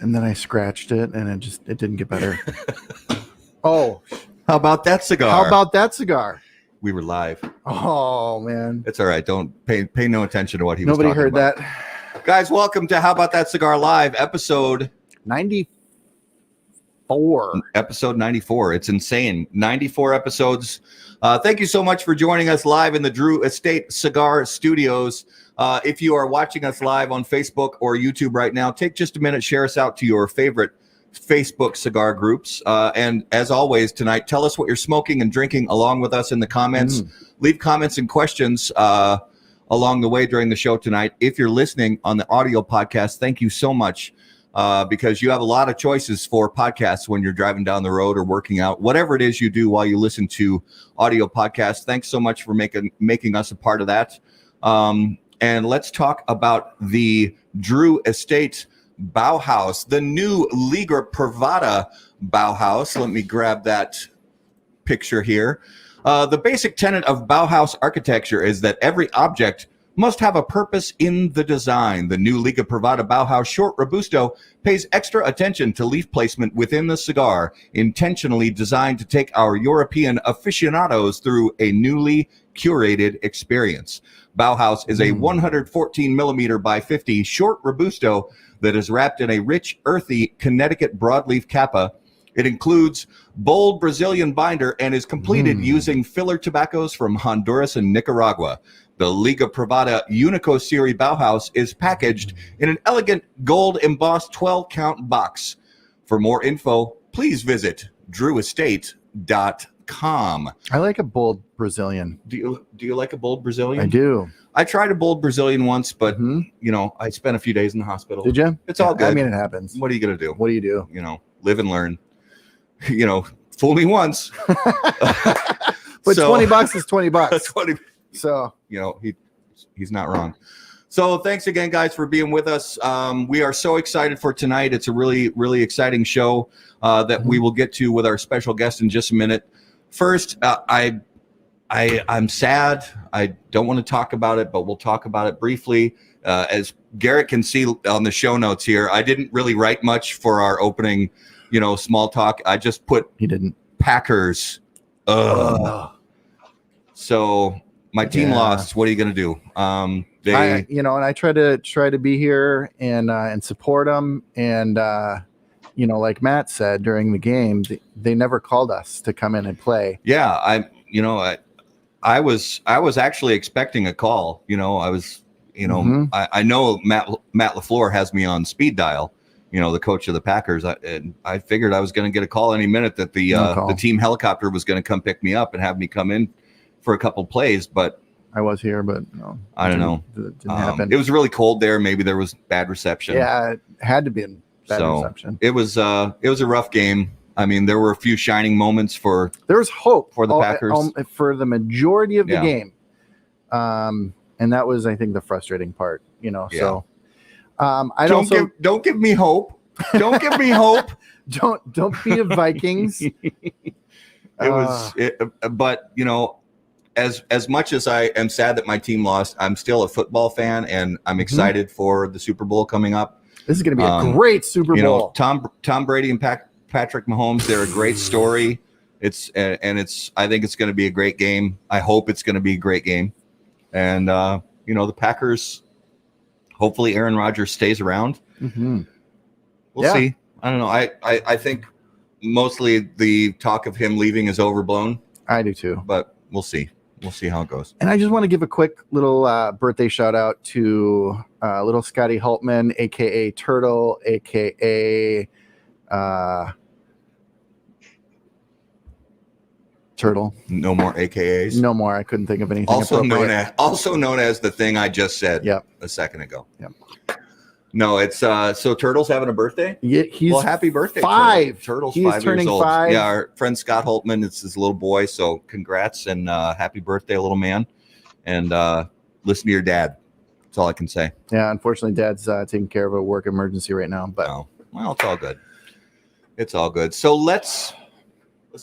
and then I scratched it, and it didn't get better. Oh, How about that cigar? how about that cigar? We were live. Oh man, It's all right. Don't pay no attention to what he was nobody talking heard about. that. Guys, welcome to How About That Cigar Live, episode 94. Episode 94. It's insane. 94 episodes. Thank you so much for joining us live in the Drew Estate Cigar Studios. If you are watching us live on Facebook or YouTube right now, take just a minute, share us out to your favorite Facebook cigar groups. And as always tonight, tell us what you're smoking and drinking along with us in the comments. Leave comments and questions along the way during the show tonight. If you're listening on the audio podcast, thank you so much. Because you have a lot of choices for podcasts when you're driving down the road or working out, whatever it is you do while you listen to audio podcasts. Thanks so much for making us a part of that. And let's talk about the Drew Estate Bauhaus, the new Liga Privada Bauhaus. Let me grab that picture here. The basic tenet of Bauhaus architecture is that every object must have a purpose in the design. The new Liga Privada Bauhaus Short Robusto pays extra attention to leaf placement within the cigar, intentionally designed to take our European aficionados through a newly curated experience. Bauhaus is a 114 millimeter by 50 Short Robusto that is wrapped in a rich, earthy Connecticut broadleaf capa. It includes bold Brazilian binder and is completed using filler tobaccos from Honduras and Nicaragua. The Liga Privada Unico Series Bauhaus is packaged in an elegant gold embossed 12-count box. For more info, please visit drewestate.com. I like a bold Brazilian. Do you like a bold Brazilian? I do. I tried a bold Brazilian once, but I spent a few days in the hospital. Did you? It's all good. I mean, it happens. What are you gonna do? What do you do? Live and learn. Fool me once. But $20 is $20. 20. So he's not wrong. So thanks again, guys, for being with us. We are so excited for tonight. It's a really, really exciting show that we will get to with our special guest in just a minute. First, I'm sad. I don't want to talk about it, but we'll talk about it briefly. As Garrett can see on the show notes here, I didn't really write much for our opening, small talk. I just put Packers. So my team lost. What are you going to do? And I try to be here and support them. And, like Matt said during the game, they never called us to come in and play. Yeah. I was actually expecting a call. I was, I know Matt LaFleur has me on speed dial, the coach of the Packers. I figured I was going to get a call any minute that the team helicopter was going to come pick me up and have me come in for a couple plays, but I was here, but no, I don't know. It didn't happen. It was really cold there. Maybe there was bad reception. Yeah, it had to be bad reception. It was a rough game. I mean, there were a few shining moments there was hope for the Packers for the majority of the game. And that was, I think, the frustrating part, so don't give me hope. Don't give me hope. Don't be a Vikings. But as much as I am sad that my team lost, I'm still a football fan, and I'm excited for the Super Bowl coming up. This is going to be a great Super Bowl. Tom Brady and Patrick Mahomes, they're a great story. I think it's going to be a great game. I hope it's going to be a great game. And the Packers, hopefully Aaron Rodgers stays around. We'll see. I don't know. I think mostly the talk of him leaving is overblown. I do too. But we'll see. We'll see how it goes. And I just want to give a quick little birthday shout out to little Scotty Hultman, aka Turtle, aka Turtle. No more AKAs. No more. I couldn't think of anything. Also known as the thing I just said. A second ago. Yep. No, it's so Turtle's having a birthday. Yeah, happy birthday, 5. Turtle's he's 5 turning years old. 5. Yeah, our friend Scott Holtman, it's his little boy. So congrats and happy birthday, little man. And listen to your dad. That's all I can say. Yeah, unfortunately, Dad's taking care of a work emergency right now. But well, it's all good. It's all good. So let's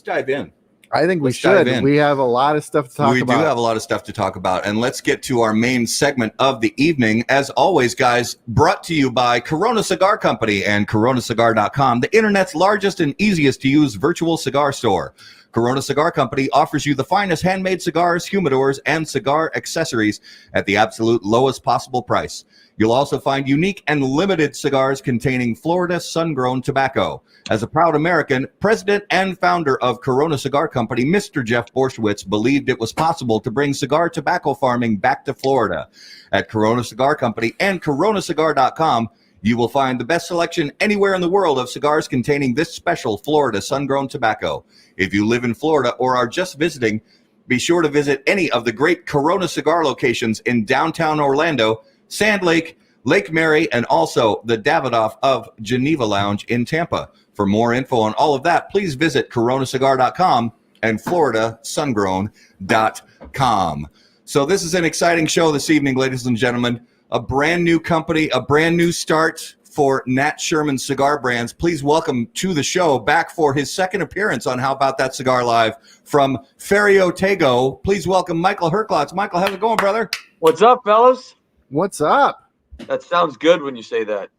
dive in. I think we should. We have a lot of stuff to talk about. We do have a lot of stuff to talk about. And let's get to our main segment of the evening. As always, guys, brought to you by Corona Cigar Company and coronacigar.com, the internet's largest and easiest to use virtual cigar store. Corona Cigar Company offers you the finest handmade cigars, humidors, and cigar accessories at the absolute lowest possible price. You'll also find unique and limited cigars containing Florida sun-grown tobacco. As a proud American, president and founder of Corona Cigar Company, Mr. Jeff Borshwitz believed it was possible to bring cigar tobacco farming back to Florida. At Corona Cigar Company and coronacigar.com, you will find the best selection anywhere in the world of cigars containing this special Florida sun-grown tobacco. If you live in Florida or are just visiting, be sure to visit any of the great Corona Cigar locations in downtown Orlando, Sand Lake, Lake Mary, and also the Davidoff of Geneva Lounge in Tampa. For more info on all of that, please visit coronacigar.com and floridasungrown.com. So this is an exciting show this evening, ladies and gentlemen. A brand new company, a brand new start for Nat Sherman Cigar Brands. Please welcome to the show, back for his second appearance on How About That Cigar Live, from Ferio Tego. Please welcome Michael Herklots. Michael, how's it going, brother? What's up, fellas? What's up? That sounds good when you say that.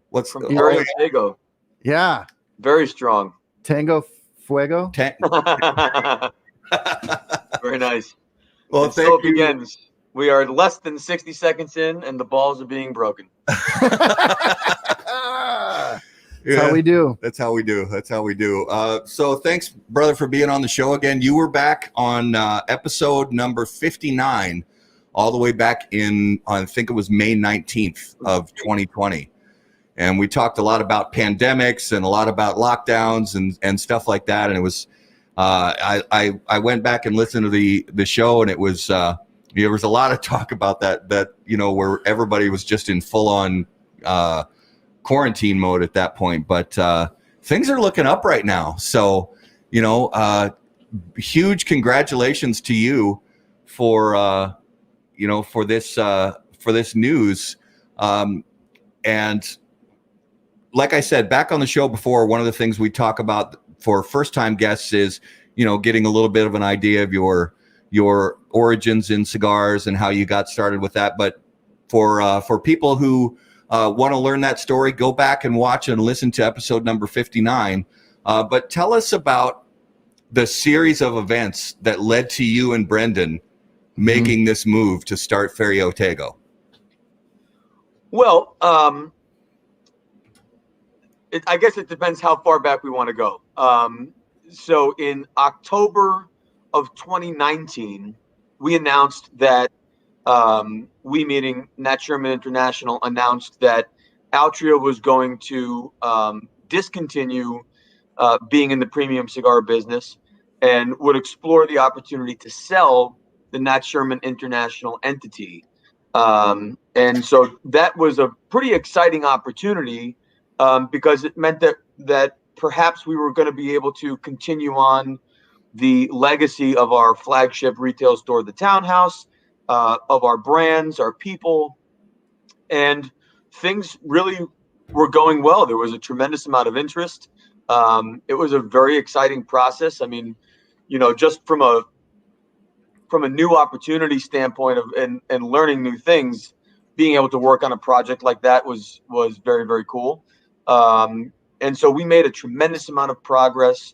What's from Ferio Tego? Yeah. Very strong. Tango Fuego. Very nice. Well, and so it begins. We are less than 60 seconds in, and the balls are being broken. That's how we do. That's how we do. That's how we do. So thanks, brother, for being on the show again. You were back on episode number 59, all the way back in, I think it was May 19th of 2020. And we talked a lot about pandemics and a lot about lockdowns and stuff like that. And it was, I went back and listened to the show, and it was, there was a lot of talk about that, you know, where everybody was just in full on quarantine mode at that point. But things are looking up right now. So, you know, huge congratulations to you for, you know, for this news. And like I said, back on the show before, one of the things we talk about for first-time guests is, you know, getting a little bit of an idea of your origins in cigars and how you got started with that. But for people who want to learn that story, go back and watch and listen to episode number 59. But tell us about the series of events that led to you and Brendan making this move to start Ferio Tego. Well, I guess it depends how far back we want to go. So in October of 2019, we announced that we, meaning Nat Sherman International, announced that Altria was going to discontinue being in the premium cigar business and would explore the opportunity to sell the Nat Sherman International entity. And so that was a pretty exciting opportunity because it meant that perhaps we were going to be able to continue on the legacy of our flagship retail store, the Townhouse, of our brands, our people, and things really were going well. There was a tremendous amount of interest. It was a very exciting process. I mean, you know, just from a new opportunity standpoint and learning new things, being able to work on a project like that was very, very cool. And so we made a tremendous amount of progress.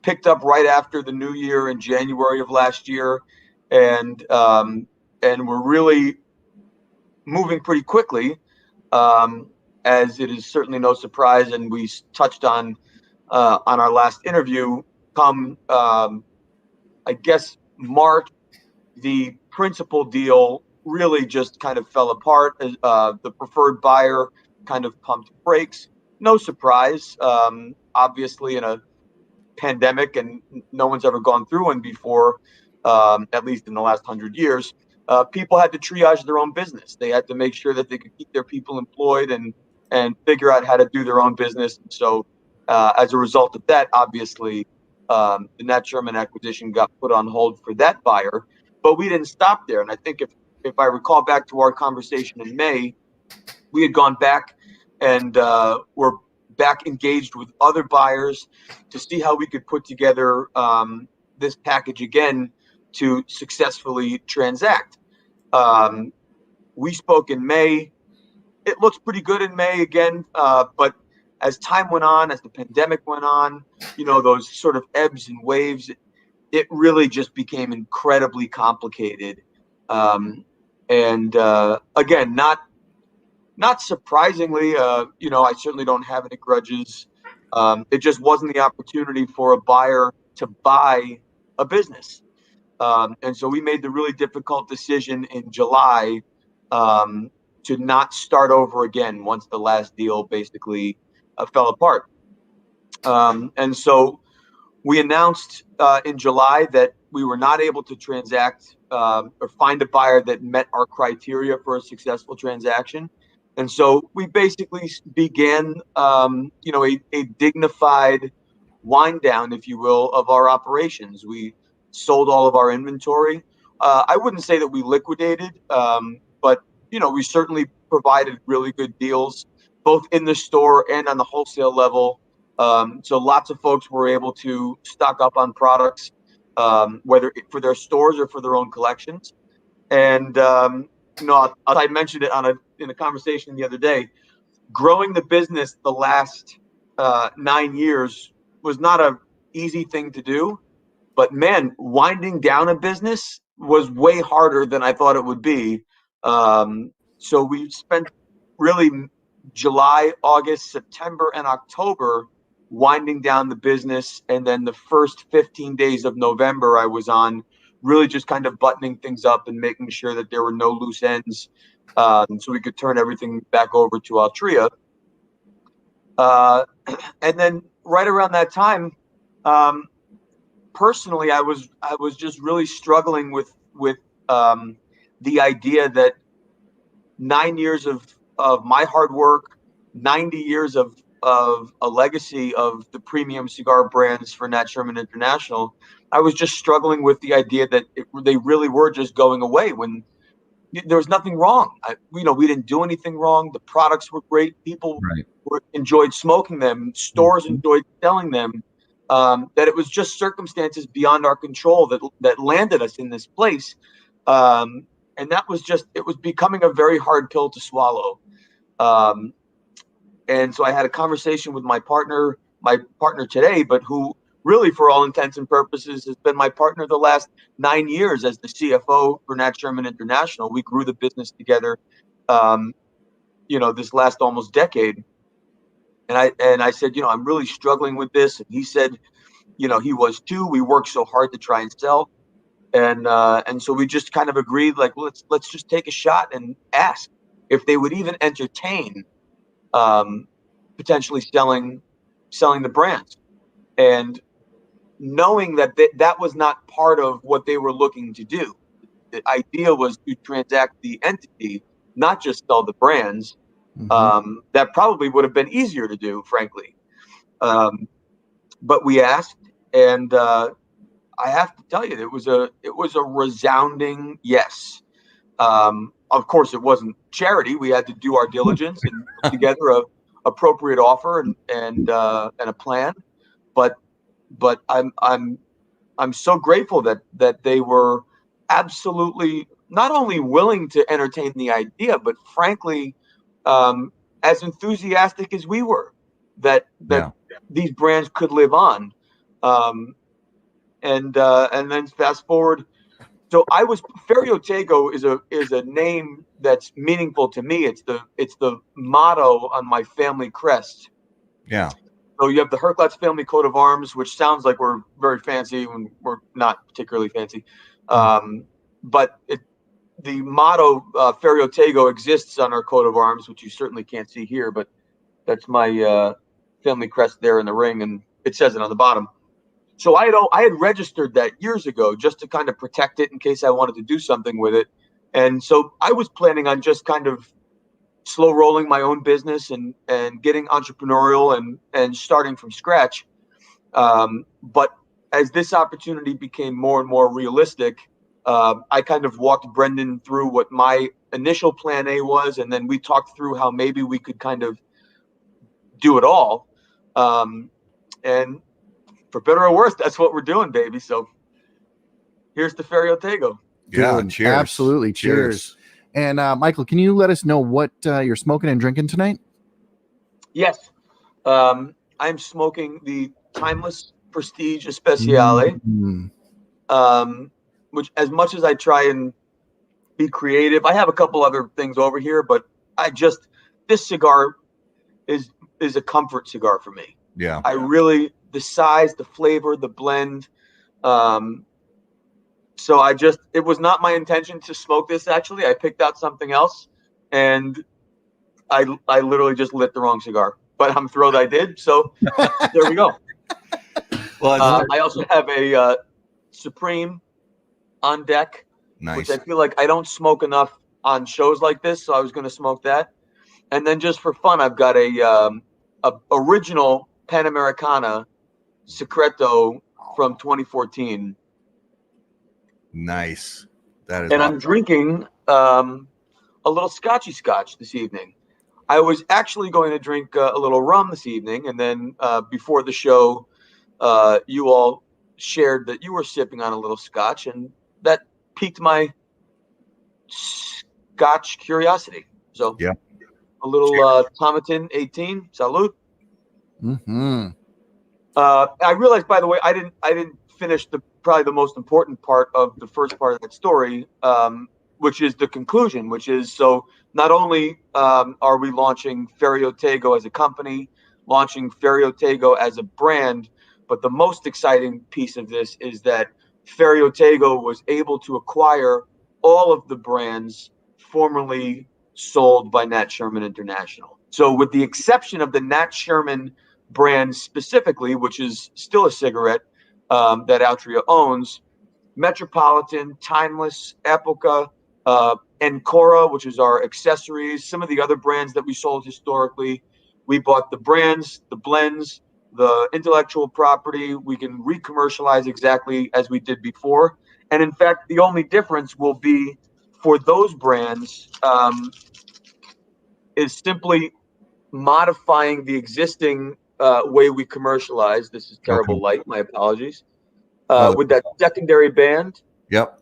Picked up right after the new year in January of last year, and we're really moving pretty quickly, as it is certainly no surprise, and we touched on our last interview. Come, I guess, March, the principal deal really just kind of fell apart. The preferred buyer kind of pumped brakes. No surprise, obviously, in a pandemic, and no one's ever gone through one before, at least in the last 100 years. People had to triage their own business. They had to make sure that they could keep their people employed and figure out how to do their own business. So as a result of that, obviously, the Nat Sherman acquisition got put on hold for that buyer. But we didn't stop there. And I think if I recall back to our conversation in May, we had gone back and were back engaged with other buyers to see how we could put together this package again to successfully transact. We spoke in May. It looks pretty good in May again, but as time went on, as the pandemic went on, those sort of ebbs and waves, it really just became incredibly complicated. And again, not surprisingly, I certainly don't have any grudges. It just wasn't the opportunity for a buyer to buy a business. And so we made the really difficult decision in July to not start over again once the last deal basically fell apart. And so we announced in July that we were not able to transact or find a buyer that met our criteria for a successful transaction. And so we basically began, a dignified wind down, if you will, of our operations. We sold all of our inventory. I wouldn't say that we liquidated, but we certainly provided really good deals, both in the store and on the wholesale level. So lots of folks were able to stock up on products, whether for their stores or for their own collections. And I mentioned it in a conversation the other day. Growing the business the last 9 years was not an easy thing to do, but man, winding down a business was way harder than I thought it would be. So we spent really July, August, September, and October winding down the business. And then the first 15 days of November, I was on really just kind of buttoning things up and making sure that there were no loose ends, so we could turn everything back over to Altria. And then right around that time, personally, I was just really struggling with the idea that 9 years of my hard work, 90 years of a legacy of the premium cigar brands for Nat Sherman International, I was just struggling with the idea that they really were just going away when there was nothing wrong. We didn't do anything wrong. The products were great. People enjoyed smoking them. Stores enjoyed selling them. That it was just circumstances beyond our control that landed us in this place. And that was it was becoming a very hard pill to swallow. And so I had a conversation with my partner today, but who really, for all intents and purposes, has been my partner the last 9 years as the CFO for Nat Sherman International. We grew the business together, this last almost decade. And I said, I'm really struggling with this. And he said, he was too. We worked so hard to try and sell. And so we just kind of agreed, like, let's just take a shot and ask if they would even entertain potentially selling the brands. And knowing that that was not part of what they were looking to do. The idea was to transact the entity, not just sell the brands. Mm-hmm. That probably would have been easier to do, frankly. But we asked, and I have to tell you, it was a resounding yes. Of course, it wasn't charity. We had to do our diligence and put together a appropriate offer and a plan. But I'm so grateful that they were absolutely not only willing to entertain the idea, but frankly, as enthusiastic as we were that these brands could live on. And then fast forward. So Ferio Tego is a name that's meaningful to me. It's the motto on my family crest. Yeah. So you have the Herklots family coat of arms, which sounds like we're very fancy when we're not particularly fancy. But the motto Ferio Tego exists on our coat of arms, which you certainly can't see here, but that's my family crest there in the ring, and it says it on the bottom. So I had registered that years ago just to kind of protect it in case I wanted to do something with it. And so I was planning on just kind of slow rolling my own business and getting entrepreneurial and starting from scratch. But as this opportunity became more and more realistic, I kind of walked Brendan through what my initial plan A was. And then we talked through how maybe we could kind of do it all. And for better or worse, that's what we're doing, baby. So here's the Ferio Tego. Yeah, Dude, cheers. Absolutely. Cheers. And Michael, can you let us know what you're smoking and drinking tonight? Yes. I'm smoking the Timeless Prestige Especiale, which, as much as I try and be creative, I have a couple other things over here, but this cigar is a comfort cigar for me. Yeah. The size, the flavor, the blend. So it was not my intention to smoke this. Actually, I picked out something else, and I literally just lit the wrong cigar, but I'm thrilled I did. So there we go. Well, I also have a Supreme on deck, nice. which I feel like I don't smoke enough on shows like this, so I was going to smoke that. And then just for fun, I've got a original Panamericana Secreto from 2014. Nice. That is. And awesome. I'm drinking a little scotchy scotch this evening. I was actually going to drink a little rum this evening, and then before the show, you all shared that you were sipping on a little scotch, and that piqued my scotch curiosity. So yeah, a little Tomatin 18. Salud. Mm-hmm. I realized, by the way, I didn't finish probably the most important part of the first part of that story, which is the conclusion, which is, so not only are we launching Ferio Tego as a company, launching Ferio Tego as a brand, but the most exciting piece of this is that Ferio Tego was able to acquire all of the brands formerly sold by Nat Sherman International. So with the exception of the Nat Sherman brand specifically, which is still a cigarette that Altria owns, Metropolitan, Timeless, Epoca, Ancora, which is our accessories, some of the other brands that we sold historically. We bought the brands, the blends, the intellectual property. We can re-commercialize exactly as we did before. And in fact, the only difference will be for those brands is simply modifying the existing way we commercialize. This is terrible light. My apologies. With that secondary band. Yep.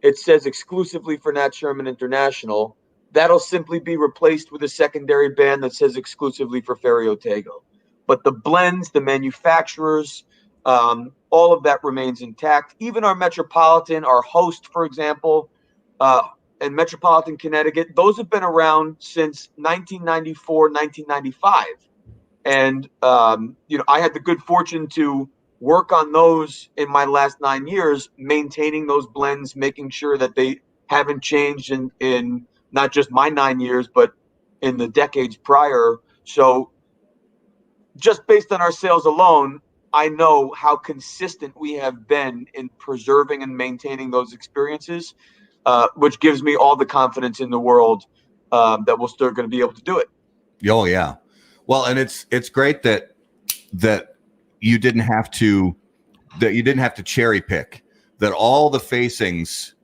It says exclusively for Nat Sherman International. That'll simply be replaced with a secondary band that says exclusively for Ferio Tego. But the blends, the manufacturers, all of that remains intact. Even our Metropolitan, our host, for example, and Metropolitan Connecticut, those have been around since 1994, 1995. And, I had the good fortune to work on those in my last 9 years, maintaining those blends, making sure that they haven't changed in not just my 9 years, but in the decades prior. So just based on our sales alone, I know how consistent we have been in preserving and maintaining those experiences, which gives me all the confidence in the world that we're still going to be able to do it. Oh yeah. Well, and it's great that you didn't have to cherry pick, that all the facings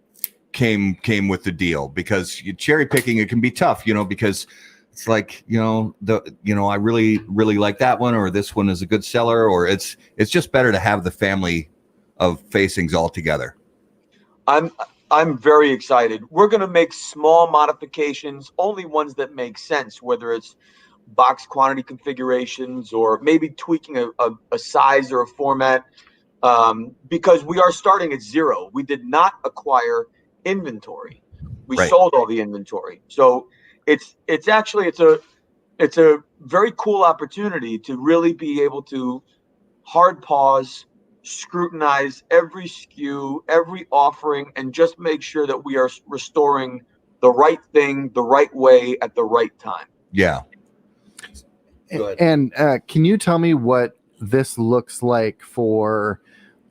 came with the deal, because cherry picking, it can be tough, because it's like, I really like that one, or this one is a good seller, or it's just better to have the family of facings all together. I'm very excited. We're going to make small modifications, only ones that make sense, whether it's box quantity configurations or maybe tweaking a size or a format, because we are starting at zero. We did not acquire inventory. We sold all the inventory. So it's a very cool opportunity to really be able to hard pause, scrutinize every SKU, every offering, and just make sure that we are restoring the right thing, the right way, at the right time. Yeah. And can you tell me what this looks like for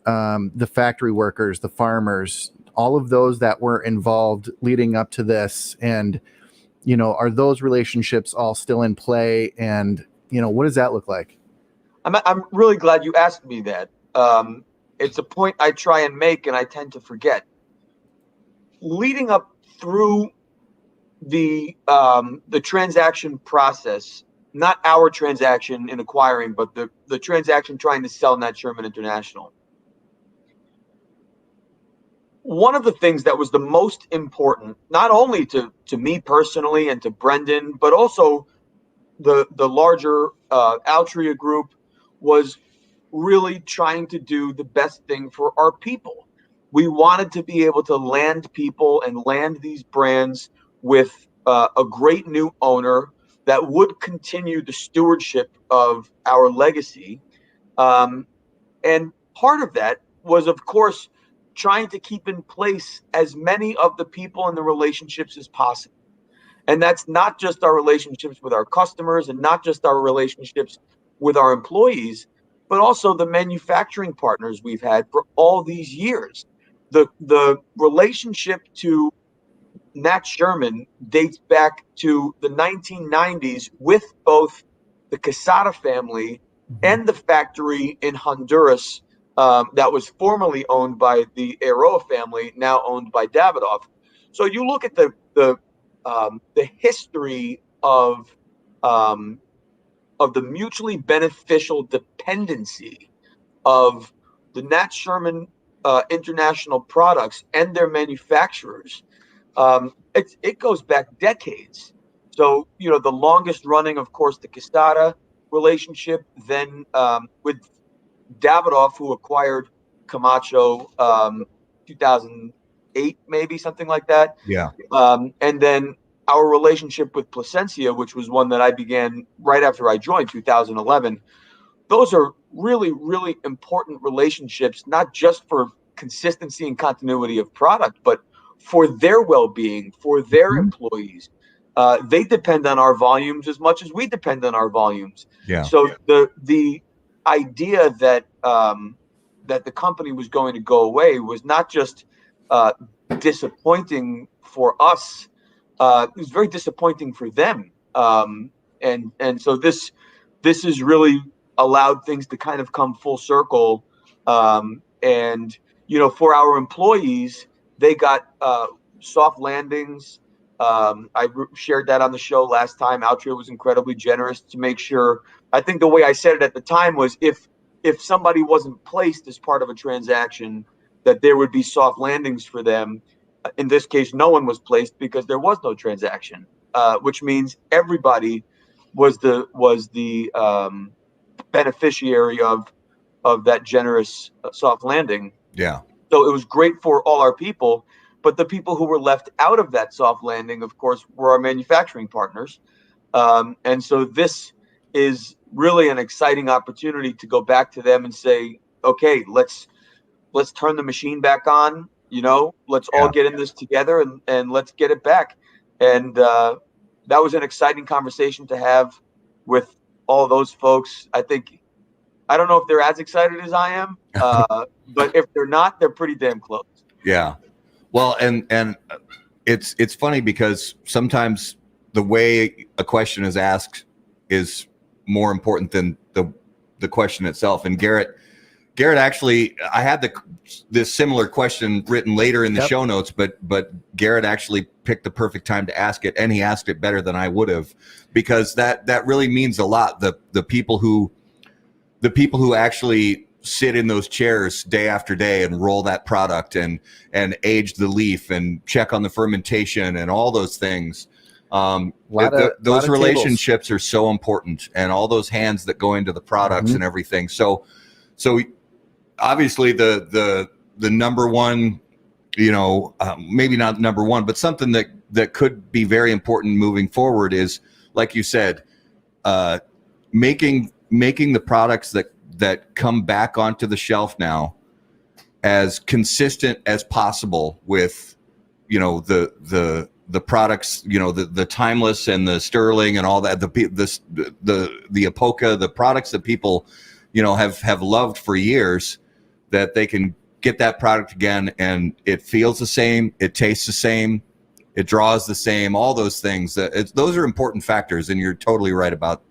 the factory workers, the farmers, all of those that were involved leading up to this? And, are those relationships all still in play? And, what does that look like? I'm really glad you asked me that. It's a point I try and make, and I tend to forget. Leading up through the transaction process, not our transaction in acquiring, but the transaction trying to sell Nat Sherman International. One of the things that was the most important, not only to me personally and to Brendan, but also the larger Altria group, was really trying to do the best thing for our people. We wanted to be able to land people and land these brands with a great new owner that would continue the stewardship of our legacy. And part of that was, of course, trying to keep in place as many of the people and the relationships as possible. And that's not just our relationships with our customers and not just our relationships with our employees, but also the manufacturing partners we've had for all these years. The relationship to Nat Sherman dates back to the 1990s with both the Quesada family and the factory in Honduras that was formerly owned by the Eiroa family, now owned by Davidoff. So you look at the history of the mutually beneficial dependency of the Nat Sherman International products and their manufacturers. It goes back decades. So, the longest running, of course, the Quesada relationship, then with Davidoff, who acquired Camacho 2008, maybe something like that. Yeah. And then our relationship with Plasencia, which was one that I began right after I joined, 2011. Those are really, really important relationships, not just for consistency and continuity of product, but for their well-being, for their employees. They depend on our volumes as much as we depend on our volumes. Yeah. So the idea that that the company was going to go away was not just disappointing for us. It was very disappointing for them. And so this has really allowed things to kind of come full circle. And for our employees, they got soft landings. I shared that on the show last time. Altria was incredibly generous to make sure. I think the way I said it at the time was if somebody wasn't placed as part of a transaction, that there would be soft landings for them. In this case, no one was placed because there was no transaction, which means everybody was the beneficiary of that generous soft landing. Yeah. So it was great for all our people, but the people who were left out of that soft landing, of course, were our manufacturing partners. And so this is really an exciting opportunity to go back to them and say, okay, let's turn the machine back on. Let's all get in this together and let's get it back. And that was an exciting conversation to have with all those folks. I don't know if they're as excited as I am, but if they're not, they're pretty damn close. Yeah. Well, and it's funny because sometimes the way a question is asked is more important than the question itself. And Garrett actually, I had this similar question written later in the show notes, but Garrett actually picked the perfect time to ask it, and he asked it better than I would have, because that really means a lot. The people who actually sit in those chairs day after day and roll that product and age the leaf and check on the fermentation and all those things. Those relationships are so important, and all those hands that go into the products and everything. So obviously the number one, maybe not number one, but something that could be very important moving forward is, like you said, making the products that come back onto the shelf now as consistent as possible with, the products, the timeless and the sterling and all that, the Apoca, the products that people, have loved for years, that they can get that product again and it feels the same, it tastes the same, it draws the same, all those things. Those are important factors, and you're totally right about,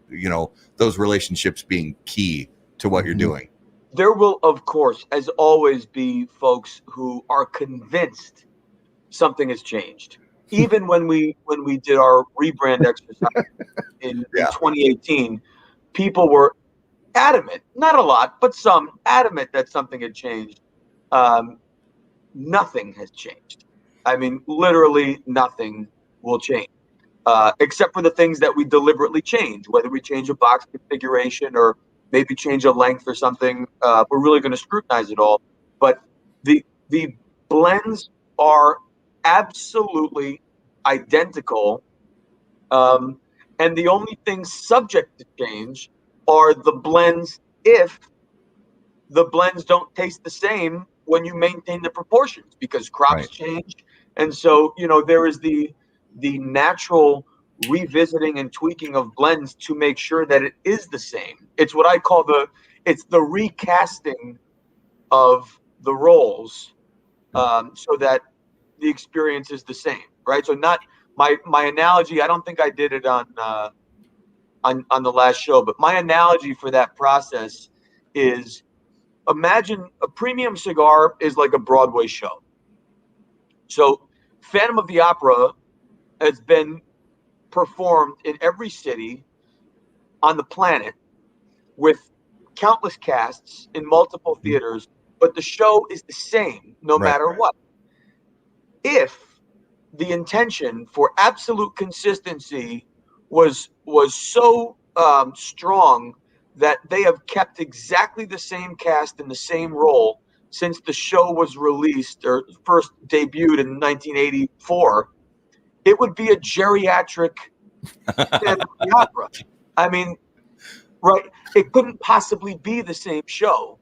those relationships being key to what you're doing. There will, of course, as always, be folks who are convinced something has changed. Even when we did our rebrand exercise in 2018, people were adamant, not a lot, but some adamant that something had changed. Nothing has changed. I mean, literally nothing will change, except for the things that we deliberately change, whether we change a box configuration or maybe change a length or something. We're really going to scrutinize it all. But the blends are absolutely identical. And the only things subject to change are the blends if the blends don't taste the same when you maintain the proportions, because crops change. And so, there is the natural revisiting and tweaking of blends to make sure that it is the same. It's what I call it's the recasting of the roles, so that the experience is the same, right? So not my analogy. I don't think I did it on the last show, but my analogy for that process is, imagine a premium cigar is like a Broadway show. So Phantom of the Opera has been performed in every city on the planet with countless casts in multiple theaters, but the show is the same no matter what. If the intention for absolute consistency was so strong that they have kept exactly the same cast in the same role since the show was released or first debuted in 1984, it would be a geriatric Phantom of the Opera. I mean, right? It couldn't possibly be the same show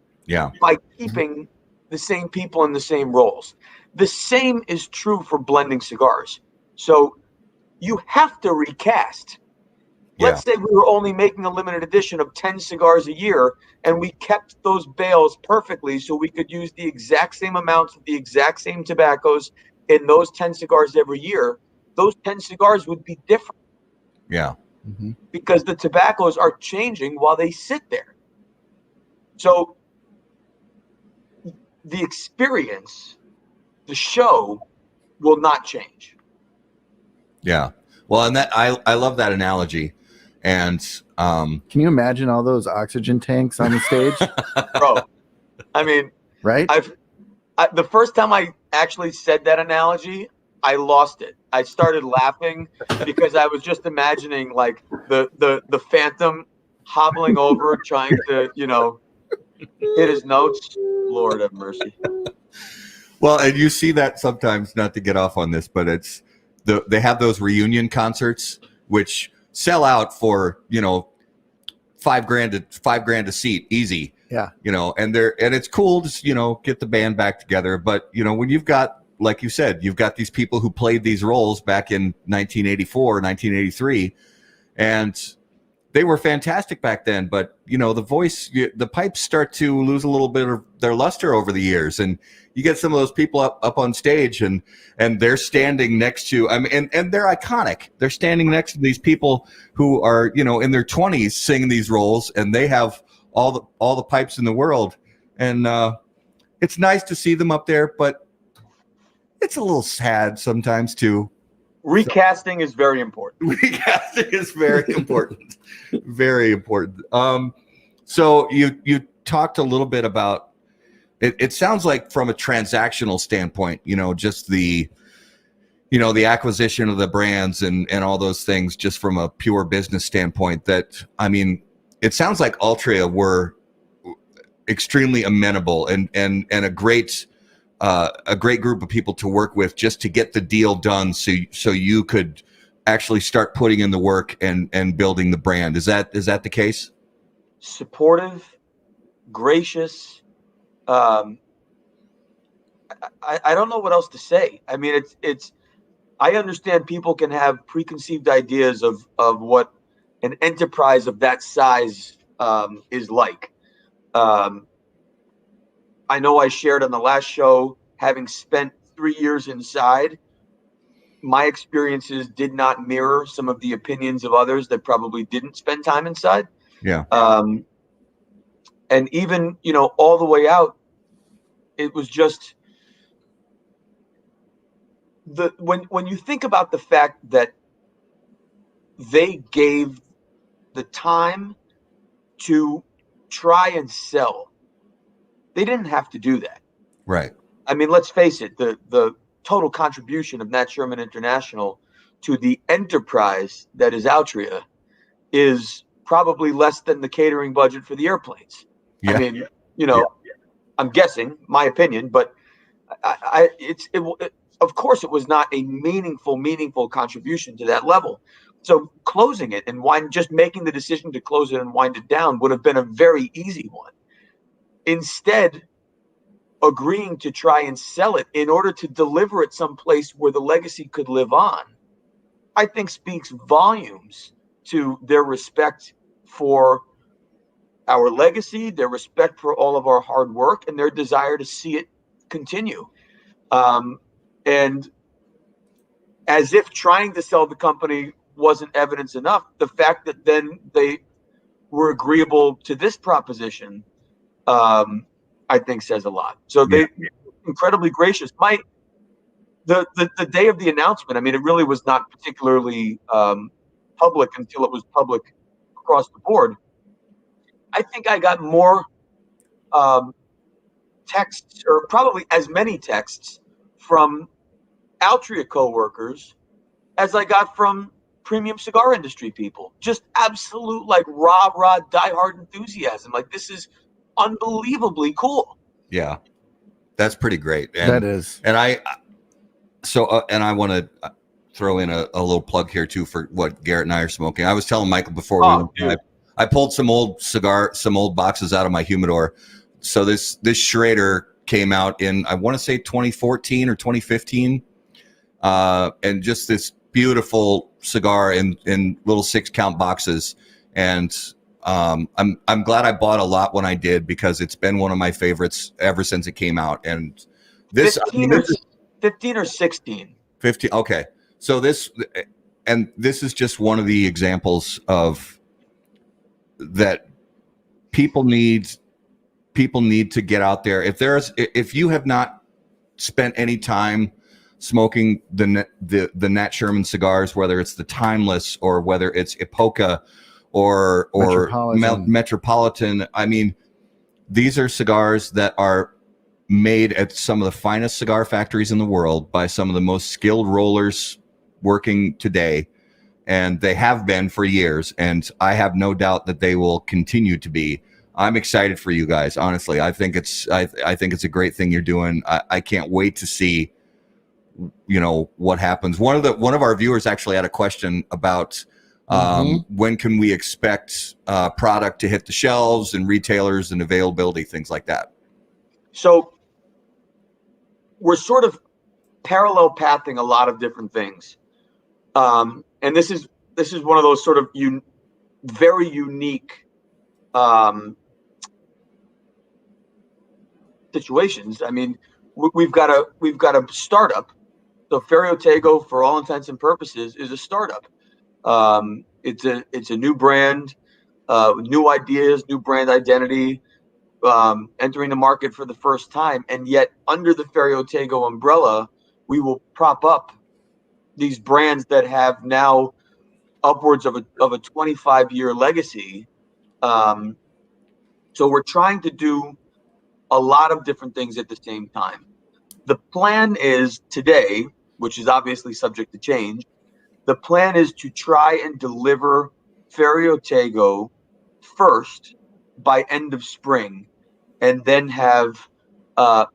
by keeping the same people in the same roles. The same is true for blending cigars. So you have to recast. Let's say we were only making a limited edition of 10 cigars a year, and we kept those bales perfectly so we could use the exact same amounts of the exact same tobaccos in those 10 cigars every year. Those 10 cigars would be different. Yeah. Because the tobaccos are changing while they sit there. So the experience, the show, will not change. Yeah. Well, and that I love that analogy. And can you imagine all those oxygen tanks on the stage? Bro, I mean, right? The first time I actually said that analogy, I lost it. I started laughing because I was just imagining like the Phantom hobbling over, trying to, hit his notes. Lord have mercy. Well, and you see that sometimes, not to get off on this, but it's they have those reunion concerts which sell out for, $5,000 a seat, easy. Yeah. And it's cool to, get the band back together. But, when you've got, like you said, you've got these people who played these roles back in 1984, 1983, and they were fantastic back then, but the voice, the pipes start to lose a little bit of their luster over the years, and you get some of those people up on stage, and they're standing next to, and they're iconic. They're standing next to these people who are in their 20s singing these roles, and they have all the pipes in the world, and it's nice to see them up there, but it's a little sad sometimes too. Recasting is very important. Recasting is very important. Very important. So you talked a little bit about it. It sounds like from a transactional standpoint, just the acquisition of the brands and all those things, just from a pure business standpoint, that, it sounds like Altria were extremely amenable and a great group of people to work with just to get the deal done. So you could actually start putting in the work and building the brand. Is that the case? Supportive, gracious. I don't know what else to say. I mean, I understand people can have preconceived ideas of what an enterprise of that size is like. I know I shared on the last show, having spent 3 years inside, my experiences did not mirror some of the opinions of others that probably didn't spend time inside. Yeah. And even, all the way out, it was just when you think about the fact that they gave the time to try and sell, they didn't have to do that. Right. I mean, let's face it, the total contribution of Nat Sherman International to the enterprise that is Altria is probably less than the catering budget for the airplanes. Yeah. I mean, I'm guessing, my opinion, but of course it was not a meaningful contribution to that level. So closing it and just making the decision to close it and wind it down would have been a very easy one. Instead, agreeing to try and sell it in order to deliver it someplace where the legacy could live on, I think speaks volumes to their respect for our legacy, their respect for all of our hard work, and their desire to see it continue. And as if trying to sell the company wasn't evidence enough, the fact that then they were agreeable to this proposition, I think says a lot. So they incredibly gracious. The day of the announcement, I mean, it really was not particularly public until it was public across the board. I think I got more texts, or probably as many texts, from Altria coworkers as I got from premium cigar industry people. Just absolute, like, rah diehard enthusiasm. Like, this is unbelievably cool. Yeah, that's pretty great. That is. And I want to throw in a little plug here too for what Garrett and I are smoking. I was telling Michael before I pulled some old boxes out of my humidor. So this Schrader came out in, I want to say 2014 or 2015, and just this beautiful cigar in little 6-count boxes. And I'm glad I bought a lot when I did, because it's been one of my favorites ever since it came out. And this 15 or 16. 15. Okay. So this is just one of the examples of that people need to get out there. If you have not spent any time smoking the Nat Sherman cigars, whether it's the Timeless or whether it's Epoca or Metropolitan, I mean, these are cigars that are made at some of the finest cigar factories in the world by some of the most skilled rollers working today, and they have been for years, and I have no doubt that they will continue to be. I'm excited for you guys, honestly. I think it's a great thing you're doing. I can't wait to see what happens. One of our viewers actually had a question about when can we expect product to hit the shelves and retailers and availability, things like that. So we're sort of parallel pathing a lot of different things. And this is one of those sort of very unique situations. I mean, we've got a startup. So Ferio Tego, for all intents and purposes, is a startup. It's a new brand, new ideas, new brand identity, entering the market for the first time. And yet, under the Ferio Tego umbrella, we will prop up these brands that have now upwards of a 25-year legacy. So we're trying to do a lot of different things at the same time. The plan is today, which is obviously subject to change, the plan is to try and deliver Ferio Tego first by end of spring, and then have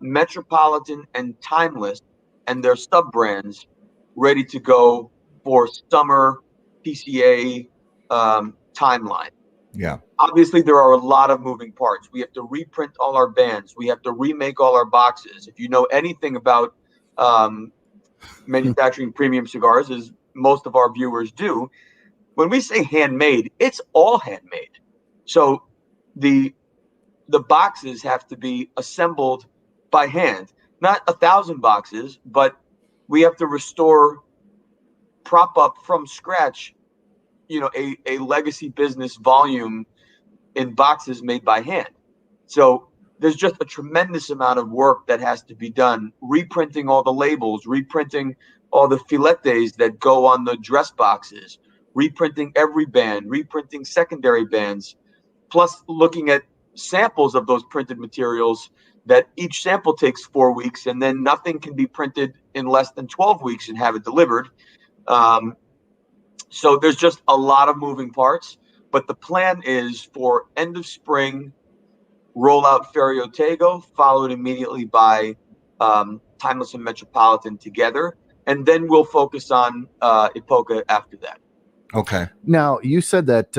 Metropolitan and Timeless and their sub brands ready to go for summer PCA timeline. Yeah. Obviously, there are a lot of moving parts. We have to reprint all our bands. We have to remake all our boxes. If you know anything about manufacturing premium cigars, as most of our viewers do, when we say handmade, it's all handmade. So the boxes have to be assembled by hand. Not 1,000 boxes, but we have to restore, prop up from scratch, a legacy business volume in boxes made by hand. So there's just a tremendous amount of work that has to be done, reprinting all the labels, reprinting all the filetes that go on the dress boxes, reprinting every band, reprinting secondary bands, plus looking at samples of those printed materials that each sample takes 4 weeks, and then nothing can be printed in less than 12 weeks and have it delivered. So there's just a lot of moving parts, but the plan is for end of spring, roll out Ferio Tego, followed immediately by Timeless and Metropolitan together, and then we'll focus on Epoca after that. Okay. Now, you said that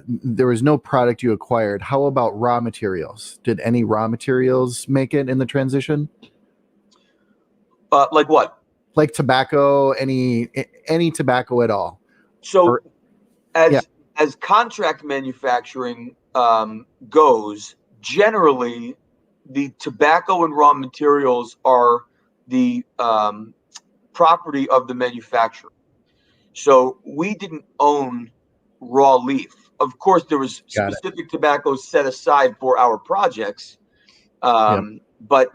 there was no product you acquired. How about raw materials? Did any raw materials make it in the transition? Like what? Like tobacco, any tobacco at all? So Or- as contract manufacturing goes, generally the tobacco and raw materials are the property of the manufacturer. So we didn't own raw leaf. Of course, there was specific tobaccos set aside for our projects, but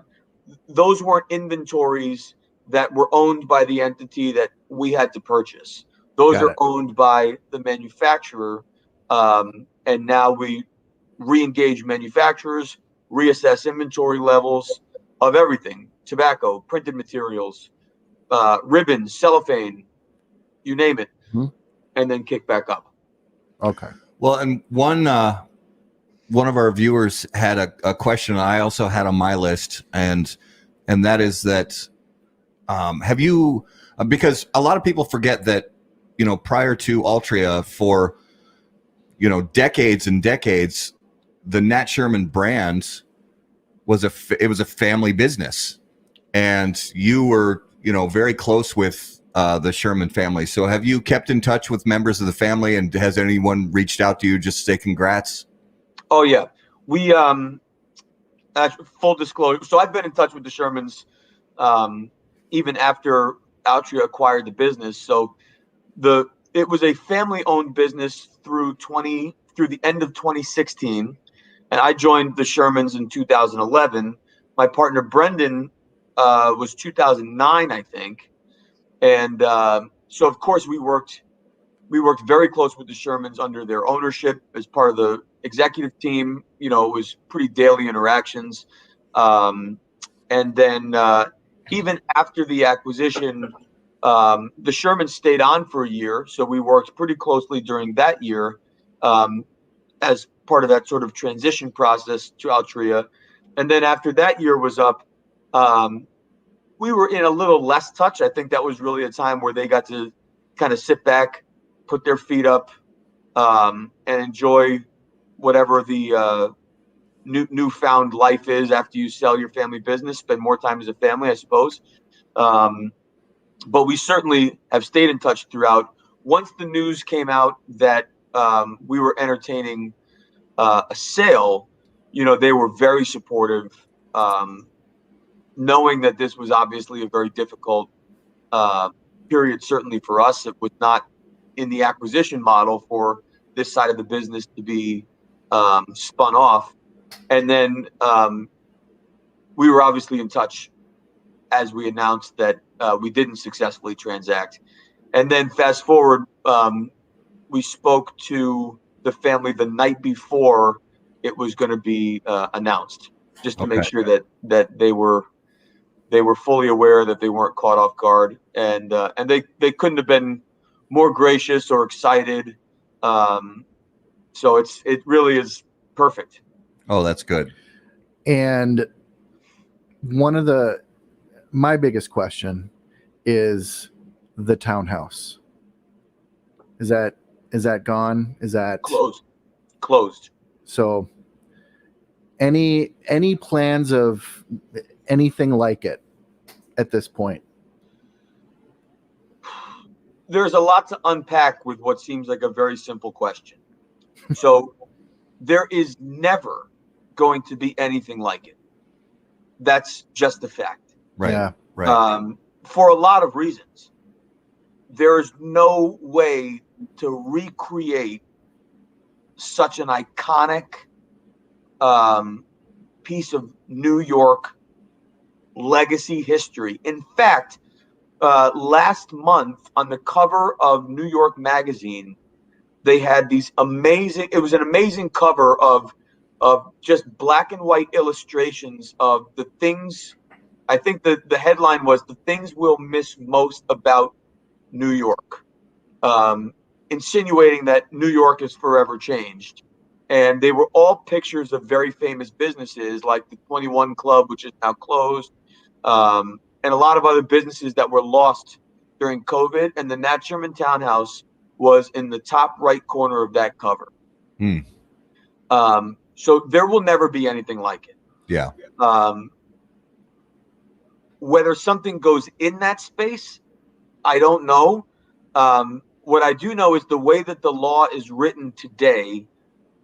those weren't inventories that were owned by the entity that we had to purchase. Those are owned by the manufacturer, and now we re-engage manufacturers, reassess inventory levels of everything: tobacco, printed materials, ribbons, cellophane, you name it, and then kick back up. Okay. Well, and one of our viewers had a question I also had on my list, and that is that have you, because a lot of people forget that, prior to Altria, for decades and decades, the Nat Sherman brand was a family business, and you were very close with the Sherman family. So have you kept in touch with members of the family, and has anyone reached out to you just to say congrats? Oh yeah, we full disclosure. So I've been in touch with the Shermans even after Altria acquired the business. So it was a family-owned business through the end of 2016, and I joined the Shermans in 2011. My partner Brendan was 2009, I think, and so of course we worked very close with the Shermans under their ownership as part of the executive team. It was pretty daily interactions, and then even after the acquisition, the Shermans stayed on for a year, so we worked pretty closely during that year as part of that sort of transition process to Altria. And then after that year was up, we were in a little less touch. I think that was really a time where they got to kind of sit back, put their feet up, and enjoy whatever the newfound life is after you sell your family business. Spend more time as a family, I suppose. But we certainly have stayed in touch throughout. Once the news came out that we were entertaining a sale, they were very supportive, knowing that this was obviously a very difficult period, certainly for us. It was not in the acquisition model for this side of the business to be spun off. And then we were obviously in touch as we announced that we didn't successfully transact. And then fast forward, we spoke to the family the night before it was going to be announced, just to make sure that they were fully aware, that they weren't caught off guard, and they couldn't have been more gracious or excited. So it really is perfect. Oh, that's good. And my biggest question is the townhouse. Is that gone? Is that closed? So any plans of anything like it at this point? There's a lot to unpack with what seems like a very simple question. So there is never going to be anything like it. That's just a fact. Right. Yeah. Right. For a lot of reasons. There's no way to recreate such an iconic piece of New York legacy history. In fact, last month on the cover of New York Magazine, they had these amazing, it was an amazing cover of just black and white illustrations of the things. I think the headline was "The Things We'll Miss Most About New York," insinuating that New York is forever changed. And they were all pictures of very famous businesses like the 21 Club, which is now closed, and a lot of other businesses that were lost during COVID. And the Nat Sherman Townhouse was in the top right corner of that cover. Hmm. So there will never be anything like it. Yeah. Whether something goes in that space, I don't know. What I do know is the way that the law is written today,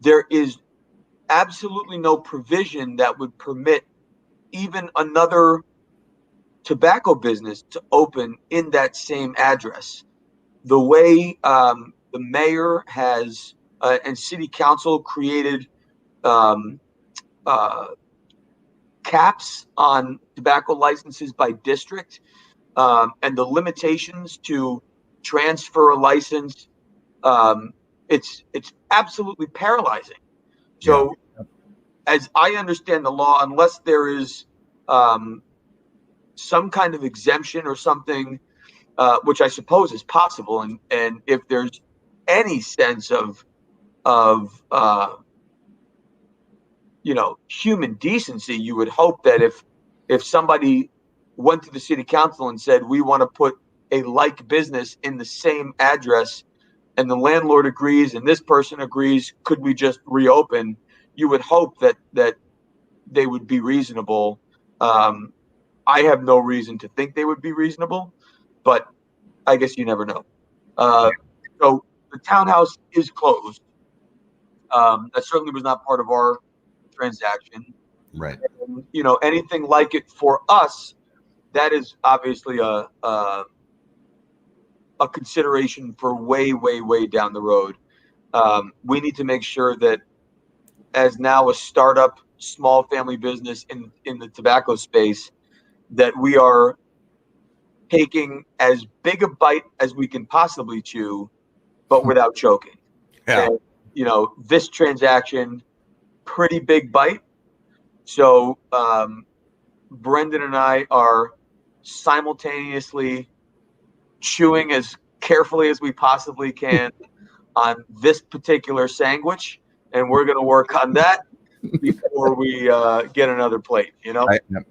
there is absolutely no provision that would permit even another tobacco business to open in that same address. The way the mayor has and city council created caps on tobacco licenses by district, and the limitations to transfer a license, it's absolutely paralyzing. So, as I understand the law, unless there is some kind of exemption or something, which I suppose is possible, and if there's any sense of human decency, you would hope that if somebody went to the city council and said, we want to put a like business in the same address, and the landlord agrees and this person agrees, could we just reopen? You would hope that they would be reasonable. I have no reason to think they would be reasonable, but I guess you never know. So the townhouse is closed. That certainly was not part of our transaction. Right. And, anything like it for us, that is obviously a consideration for way, way, way down the road. We need to make sure that as now a startup, small family business in the tobacco space, that we are taking as big a bite as we can possibly chew, but without choking. Yeah. And, this transaction, pretty big bite. So Brendan and I are simultaneously chewing as carefully as we possibly can on this particular sandwich, and we're going to work on that before we get another plate.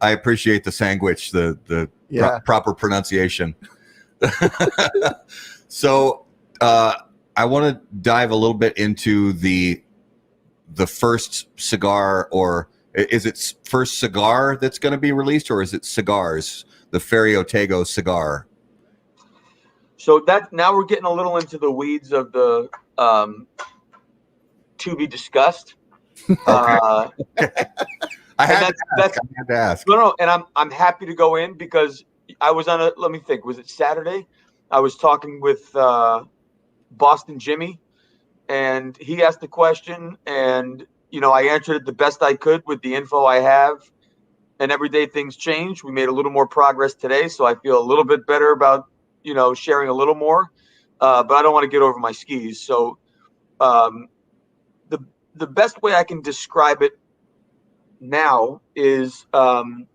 I appreciate the sandwich, the proper pronunciation. So I want to dive a little bit into the first cigar, or is it first cigar that's going to be released, or is it cigars, the Ferio Tego cigar? So that now we're getting a little into the weeds of the to be discussed. I had to ask. No, and I'm happy to go in because I was on let me think, was it Saturday? I was talking with Boston Jimmy, and he asked the question, and I answered it the best I could with the info I have. And every day things change. We made a little more progress today, so I feel a little bit better about sharing a little more. But I don't want to get over my skis. So the best way I can describe it now is Ferio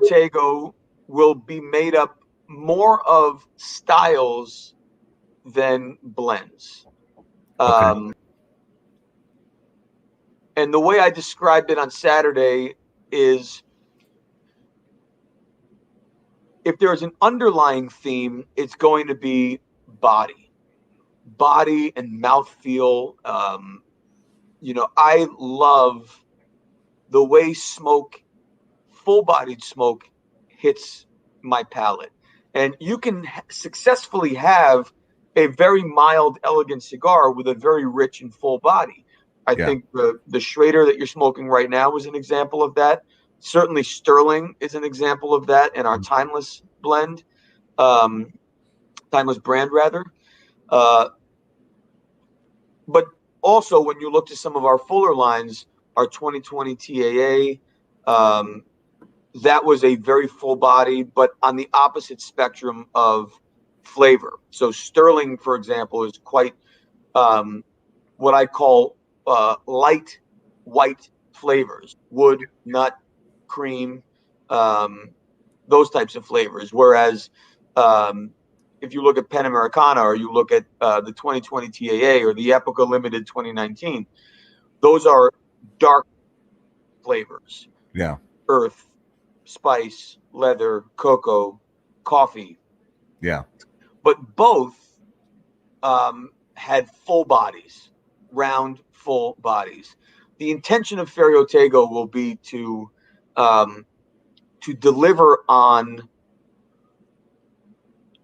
Tego will be made up more of styles than blends. Okay. And the way I described it on Saturday is, if there's an underlying theme, it's going to be body and mouthfeel. I love the way full-bodied smoke hits my palate. And you can successfully have a very mild, elegant cigar with a very rich and full body. I think the Schrader that you're smoking right now is an example of that. Certainly Sterling is an example of that in our Timeless blend, Timeless brand rather. But also when you look to some of our fuller lines, our 2020 TAA, that was a very full body, but on the opposite spectrum of flavor. So Sterling, for example, is quite what I call light white flavors: wood, nut, cream, those types of flavors. Whereas if you look at Pen Americana, or you look at the 2020 TAA or the Epica Limited 2019, those are dark flavors: Yeah. earth, spice, leather, cocoa, coffee. Yeah. But both had full bodies, round, full bodies. The intention of Ferio Tego will be to deliver on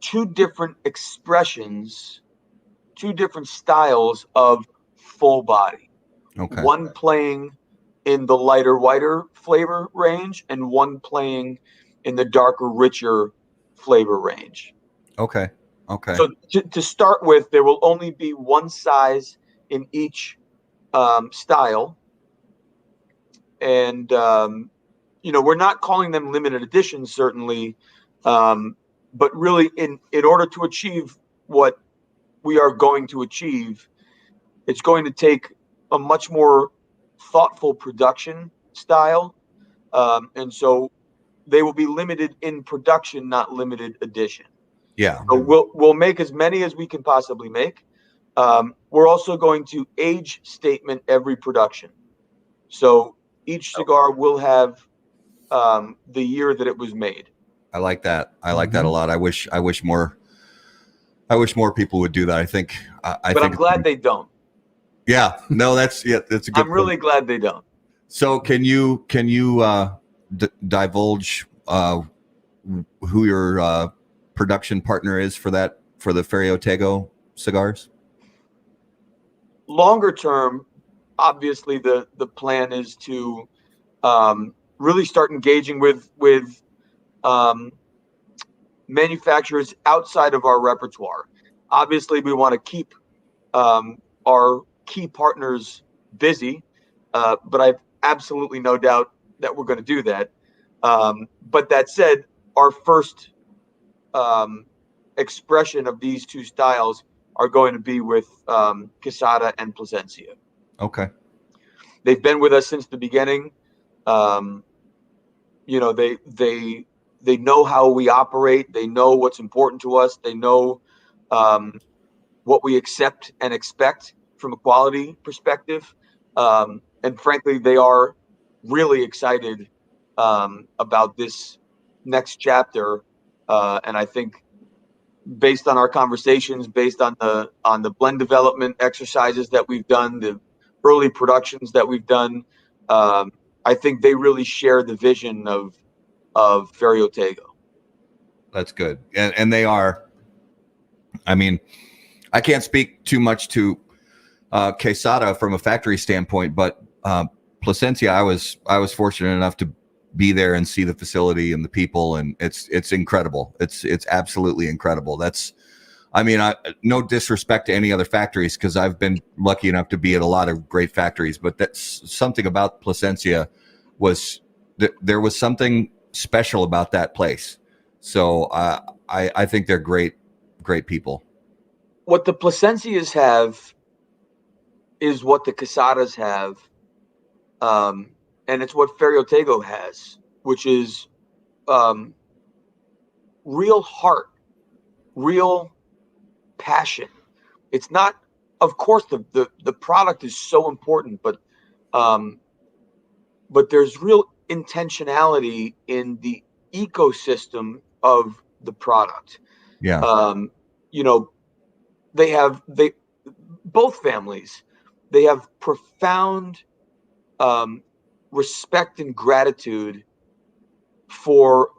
two different expressions, two different styles of full body. Okay. One playing in the lighter, whiter flavor range, and one playing in the darker, richer flavor range. Okay. Okay. So to start with, there will only be one size in each style. And, we're not calling them limited editions, certainly. But really, in order to achieve what we are going to achieve, it's going to take a much more thoughtful production style. And so they will be limited in production, not limited edition. Yeah. So we'll make as many as we can possibly make. We're also going to age statement every production. So each cigar will have the year that it was made. I like that. I like that a lot. I wish more people would do that. I think But I'm glad they don't. Yeah. No, that's a good I'm really glad they don't. So can you divulge who your production partner is for the Ferio Tego cigars? Longer term, obviously the plan is to really start engaging with manufacturers outside of our repertoire. Obviously, we want to keep our key partners busy, but I've absolutely no doubt that we're going to do that. But that said, our first expression of these two styles are going to be with Quesada and Plasencia. Okay. They've been with us since the beginning. They know how we operate. They know what's important to us. They know what we accept and expect from a quality perspective. And frankly, they are really excited about this next chapter. And I think, based on our conversations, based on the blend development exercises that we've done, the early productions that we've done, I think they really share the vision of Ferio Tego. That's good. And they are, I mean, I can't speak too much to Quesada from a factory standpoint, but Plasencia, I was fortunate enough to be there and see the facility and the people, and it's incredible. It's absolutely incredible. No disrespect to any other factories, because I've been lucky enough to be at a lot of great factories, but that's something about Plasencia was there was something special about that place. So I think they're great people. What the Plasencias have is what the Quesadas have, and it's what Ferio Tego has, which is real heart, real passion. It's not, of course, the product is so important, but there's real intentionality in the ecosystem of the product. Yeah. They both families, they have profound respect and gratitude for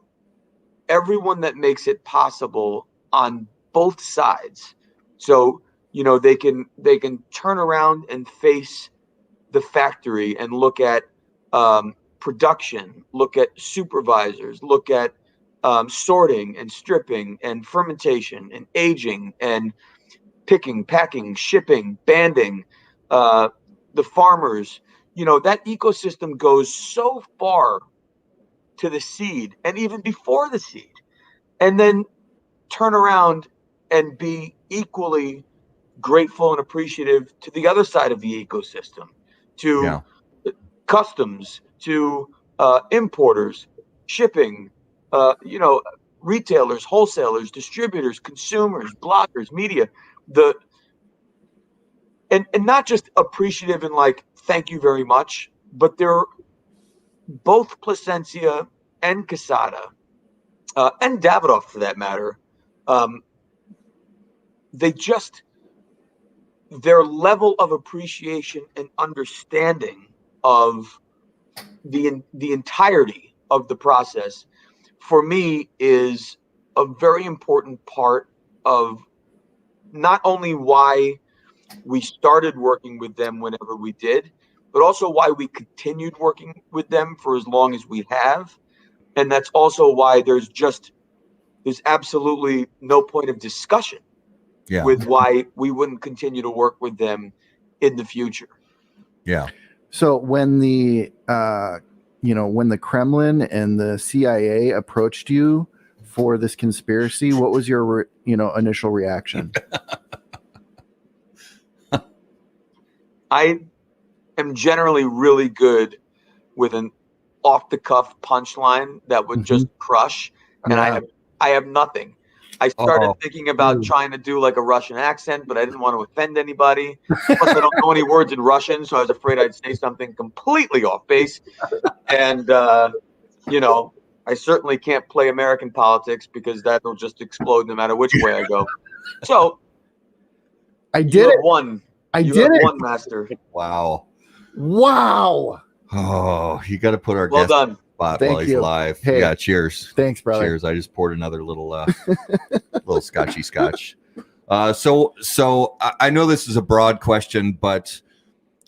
everyone that makes it possible on both sides. So they can turn around and face the factory and look at production, look at supervisors, look at sorting and stripping and fermentation and aging and picking, packing, shipping, banding, the farmers. That ecosystem goes so far to the seed and even before the seed, and then turn around and be equally grateful and appreciative to the other side of the ecosystem, to customs, to importers, shipping, retailers, wholesalers, distributors, consumers, bloggers, media, and not just appreciative and like, thank you very much, but they're both Placencia and Casada, and Davidoff for that matter. Their level of appreciation and understanding of the entirety of the process, for me, is a very important part of not only why we started working with them whenever we did, but also why we continued working with them for as long as we have. And that's also why there's absolutely no point of discussion with why we wouldn't continue to work with them in the future. Yeah. So when the when the Kremlin and the CIA approached you for this conspiracy, what was your initial reaction? I am generally really good with an off-the-cuff punchline that would just crush, and I have nothing. I started thinking about trying to do like a Russian accent, but I didn't want to offend anybody. Plus, I don't know any words in Russian, so I was afraid I'd say something completely off base. And I certainly can't play American politics because that'll just explode no matter which way I go. So I did it. One. I did it. One, master. Wow. Oh, you got to put our well guest done. spot Thank while he's you. live. Hey. Yeah, cheers. Thanks, brother. Cheers. I just poured another little little scotchy scotch. So I know this is a broad question, but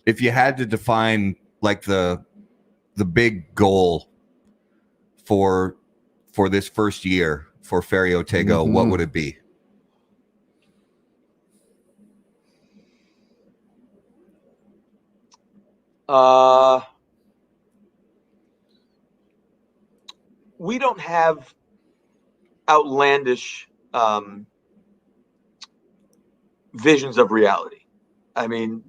if you had to define like the big goal for this first year for Ferio Tego, what would it be? We don't have outlandish visions of reality. I mean,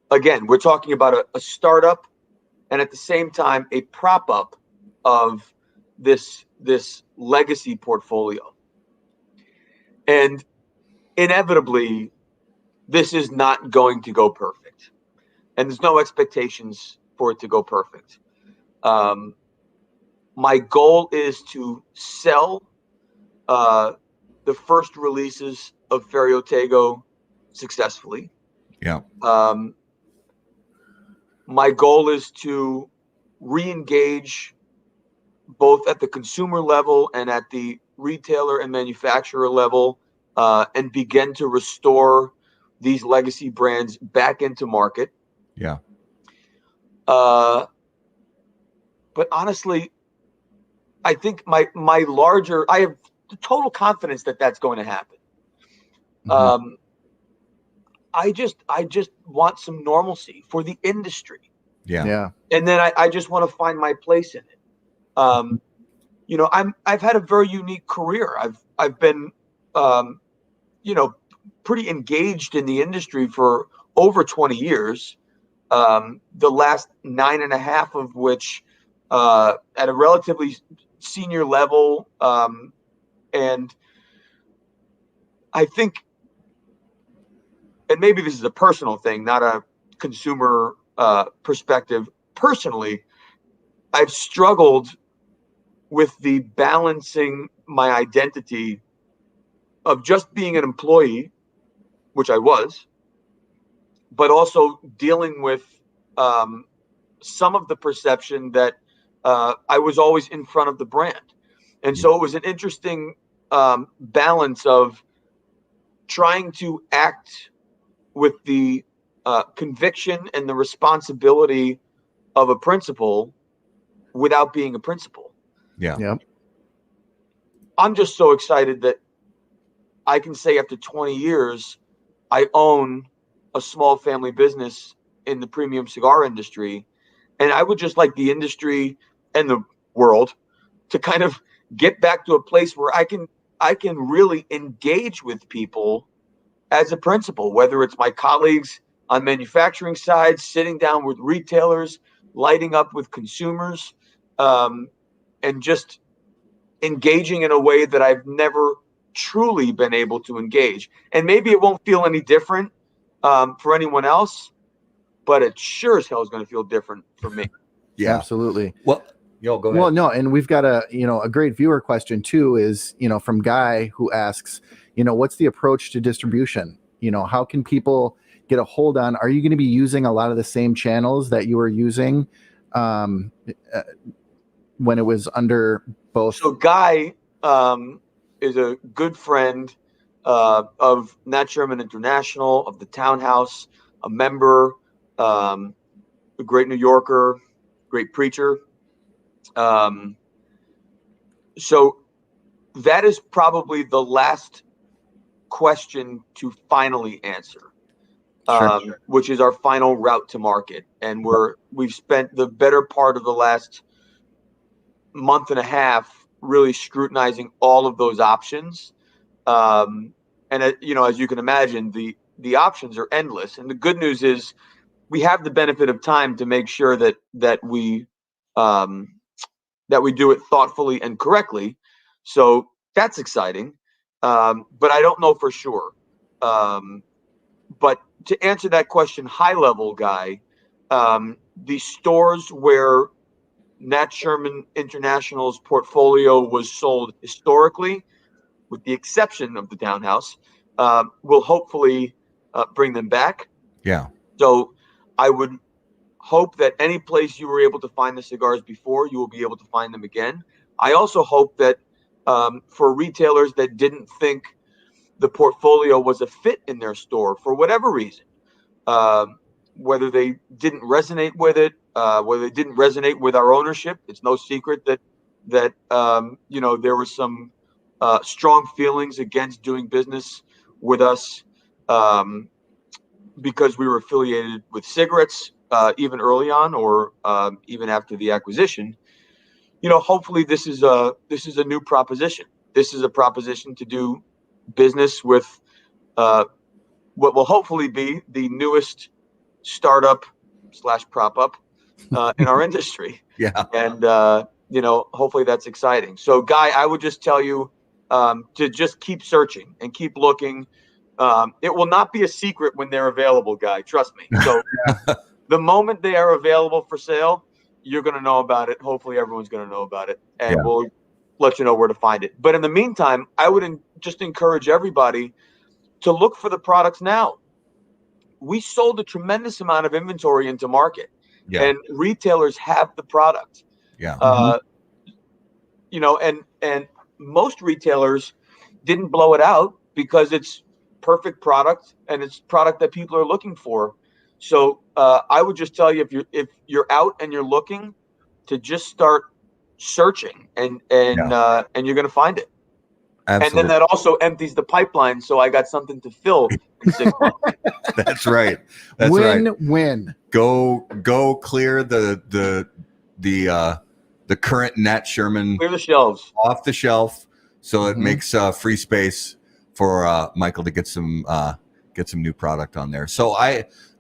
again, we're talking about a startup and at the same time a prop up of this legacy portfolio. And inevitably, this is not going to go perfect. And there's no expectations for it to go perfect. My goal is to sell the first releases of Ferio Tego successfully. Yeah. My goal is to re-engage both at the consumer level and at the retailer and manufacturer level, and begin to restore these legacy brands back into market. Yeah. But honestly, I think I have total confidence that that's going to happen. I just want some normalcy for the industry. Yeah. And then I just want to find my place in it. I've had a very unique career. I've been, pretty engaged in the industry for over 20 years. The last 9.5 of which at a relatively senior level. And I think, and maybe this is a personal thing, not a consumer perspective. Personally, I've struggled with the balancing my identity of just being an employee, which I was, but also dealing with some of the perception that I was always in front of the brand. And so it was an interesting balance of trying to act with the conviction and the responsibility of a principal without being a principal. Yeah. Yep. I'm just so excited that I can say after 20 years, I own a small family business in the premium cigar industry. And I would just like the industry and the world to kind of get back to a place where I can I can really engage with people as a principal, whether it's my colleagues on manufacturing side, sitting down with retailers, lighting up with consumers, and just engaging in a way that I've never truly been able to engage. And maybe it won't feel any different for anyone else, but it sure as hell is going to feel different for me. Yeah, absolutely. Well, go ahead. Well, no, and we've got a great viewer question too, is, from Guy, who asks, what's the approach to distribution? How can people get a hold on? Are you going to be using a lot of the same channels that you were using when it was under both? So Guy is a good friend of Nat Sherman International, of the Townhouse, a member, a great New Yorker, great preacher. So that is probably the last question to finally answer, which is our final route to market. And we've spent the better part of the last month and a half really scrutinizing all of those options. And as you can imagine, the options are endless. And the good news is we have the benefit of time to make sure that we do it thoughtfully and correctly. So that's exciting. But I don't know for sure. But to answer that question, high level, Guy, the stores where Nat Sherman International's portfolio was sold historically, with the exception of the Townhouse, will hopefully bring them back. Yeah. So I would hope that any place you were able to find the cigars before, you will be able to find them again. I also hope that for retailers that didn't think the portfolio was a fit in their store for whatever reason, whether they didn't resonate with it, whether they didn't resonate with our ownership. It's no secret that there were some strong feelings against doing business with us because we were affiliated with cigarettes even early on, or even after the acquisition. Hopefully this is a new proposition. This is a proposition to do business with what will hopefully be the newest startup / prop up in our industry. Yeah. And hopefully that's exciting. So Guy, I would just tell you to just keep searching and keep looking. It will not be a secret when they're available, Guy. Trust me. So the moment they are available for sale, you're going to know about it. Hopefully everyone's going to know about it, and we'll let you know where to find it. But in the meantime, I would just encourage everybody to look for the products now. We sold a tremendous amount of inventory into market, and retailers have the product. Yeah. And most retailers didn't blow it out because it's perfect product and it's product that people are looking for. So I would just tell you, if you're out and you're looking, to just start searching, and you're going to find it. Absolutely. And then that also empties the pipeline, so I got something to fill in 6 months. That's right. That's win. Go clear the current Nat Sherman, Clear the shelves off the shelf, so it makes free space for Michael to get some new product on there. So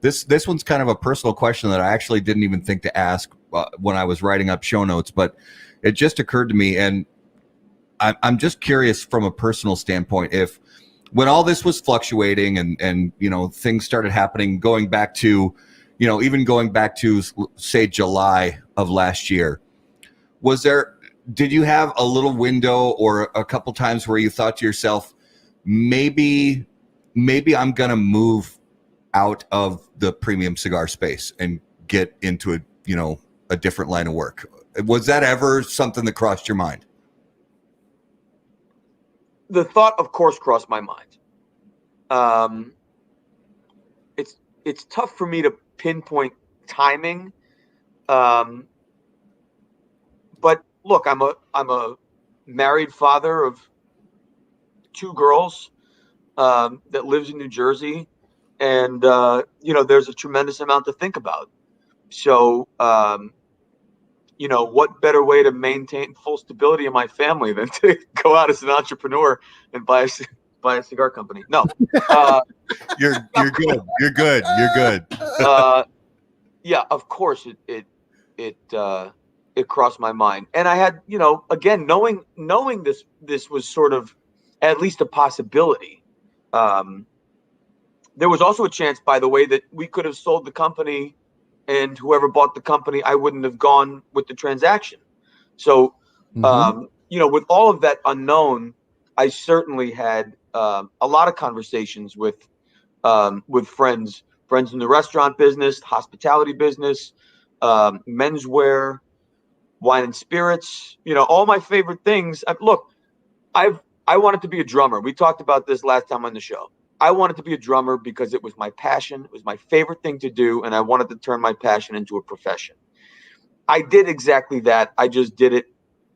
this one's kind of a personal question that I actually didn't even think to ask when I was writing up show notes, but it just occurred to me, and I'm just curious from a personal standpoint, if when all this was fluctuating and things started happening, going back to say July of last year, did you have a little window or a couple times where you thought to yourself, maybe I'm going to move out of the premium cigar space and get into a different line of work? Was that ever something that crossed your mind? The thought, of course, crossed my mind. It's tough for me to pinpoint timing. But look, I'm a married father of 2 girls that lives in New Jersey, and there's a tremendous amount to think about. So what better way to maintain full stability in my family than to go out as an entrepreneur and buy a cigar company? No. You're good. You're good. You're good. Yeah, of course it crossed my mind. And I had, again, knowing this was sort of at least a possibility. There was also a chance, by the way, that we could have sold the company, and whoever bought the company, I wouldn't have gone with the transaction. So, with all of that unknown, I certainly had a lot of conversations with friends in the restaurant business, hospitality business, menswear, wine and spirits. All my favorite things. Look, I wanted to be a drummer. We talked about this last time on the show. I wanted to be a drummer because it was my passion. It was my favorite thing to do, and I wanted to turn my passion into a profession. I did exactly that. I just did it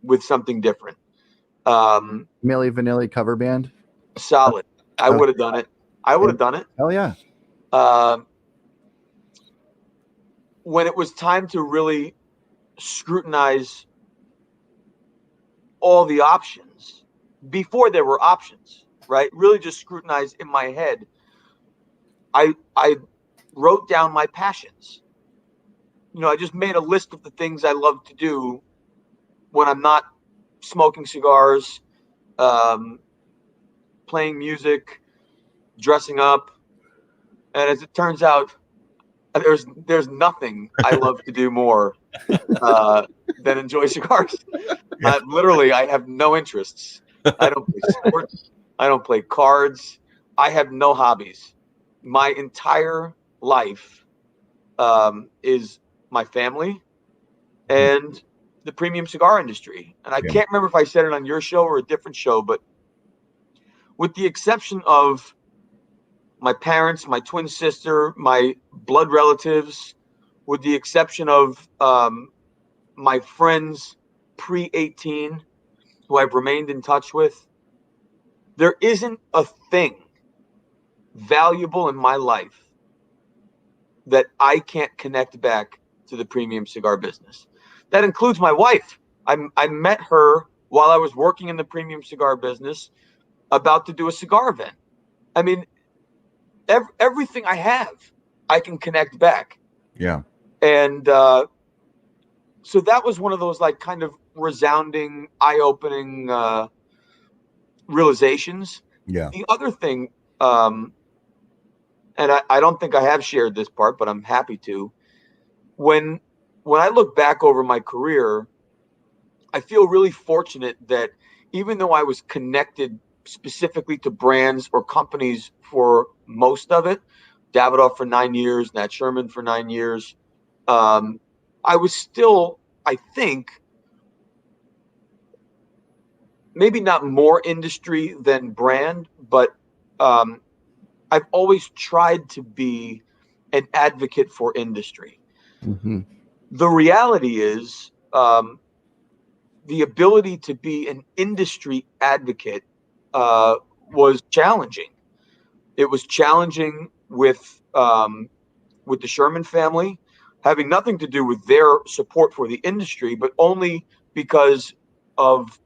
with something different. Milli Vanilli cover band. Solid. I would have done it. Hell yeah. When it was time to really scrutinize all the options, before there were options, right? Really just scrutinize in my head. I wrote down my passions. I just made a list of the things I love to do when I'm not smoking cigars, playing music, dressing up. And as it turns out, there's nothing I love to do more than enjoy cigars. Literally, I have no interests. I don't play sports. I don't play cards. I have no hobbies. My entire life is my family and the premium cigar industry. And I can't remember if I said it on your show or a different show, but with the exception of my parents, my twin sister, my blood relatives, with the exception of my friends pre-18 who I've remained in touch with, there isn't a thing valuable in my life that I can't connect back to the premium cigar business. That includes my wife. I met her while I was working in the premium cigar business, about to do a cigar event. I mean, everything I have, I can connect back. Yeah. And so that was one of those like kind of resounding, eye-opening realizations. Yeah. The other thing, and I don't think I have shared this part, but I'm happy to. When I look back over my career, I feel really fortunate that even though I was connected specifically to brands or companies for most of it, Davidoff for 9 years, Nat Sherman for 9 years, I was still, I think, maybe not more industry than brand, but I've always tried to be an advocate for industry. Mm-hmm. The reality is the ability to be an industry advocate was challenging. It was challenging with the Sherman family, having nothing to do with their support for the industry, but only because of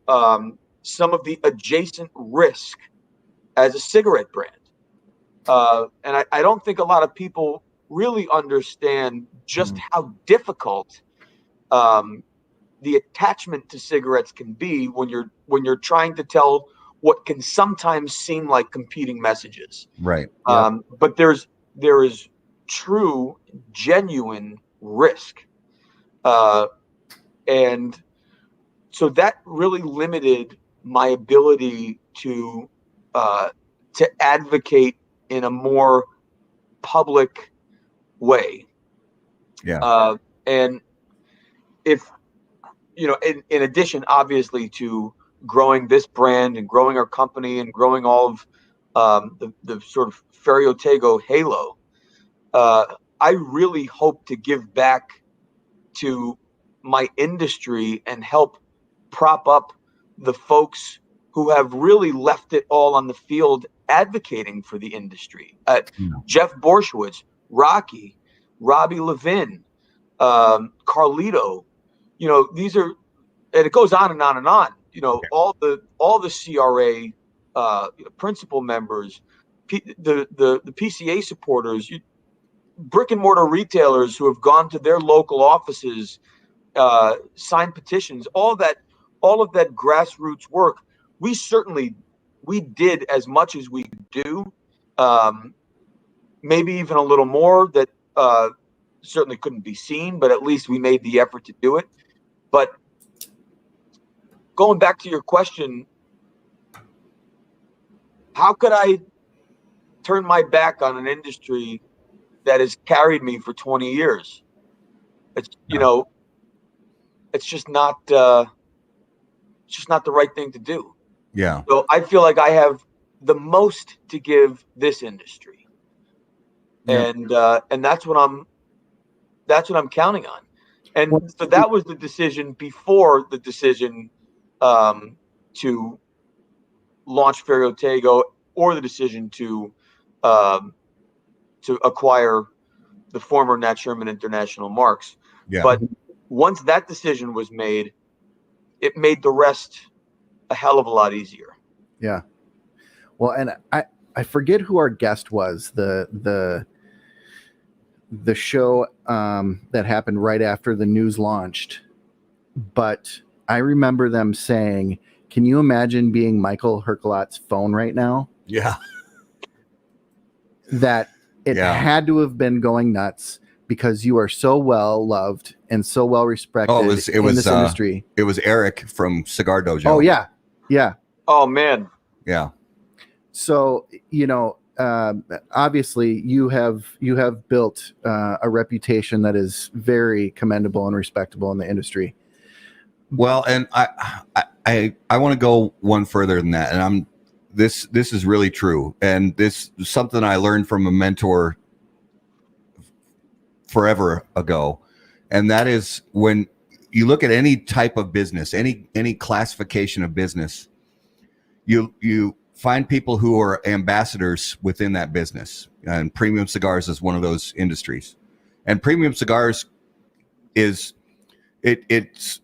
some of the adjacent risk as a cigarette brand. And I don't think a lot of people really understand just how difficult the attachment to cigarettes can be when you're trying to tell what can sometimes seem like competing messages. Right. But there is true, genuine risk, and so that really limited my ability to advocate in a more public way. Yeah. And if in addition, obviously, to growing this brand and growing our company and growing all of the sort of Ferio Tego halo, I really hope to give back to my industry and help prop up the folks who have really left it all on the field advocating for the industry. Jeff Borshwitz, Rocky, Robbie Levin, Carlito, these are, and it goes on and on and on. All the CRA principal members, the PCA supporters, brick and mortar retailers who have gone to their local offices, signed petitions, all of that grassroots work. We did as much as we could do, maybe even a little more that certainly couldn't be seen, but at least we made the effort to do it. But going back to your question, how could I turn my back on an industry that has carried me for 20 years? It's it's just not the right thing to do. Yeah. So I feel like I have the most to give this industry, and that's what I'm counting on. And so that was the decision before the decision to launch Ferio Tego, or the decision to acquire the former Nat Sherman International marks. Yeah. But once that decision was made, it made the rest a hell of a lot easier. Yeah. Well, and I forget who our guest was. The show that happened right after the news launched, but I remember them saying, "Can you imagine being Michael Herklots' phone right now?" Yeah. That it had to have been going nuts, because you are so well loved and so well respected in this industry. It was Eric from Cigar Dojo. Oh yeah. Yeah. Oh man. Yeah. So, obviously you have built a reputation that is very commendable and respectable in the industry. Well, and I want to go one further than that. And this is really true. And this is something I learned from a mentor forever ago. And that is, when you look at any type of business, any classification of business, you find people who are ambassadors within that business. And premium cigars is one of those industries. And premium cigars it's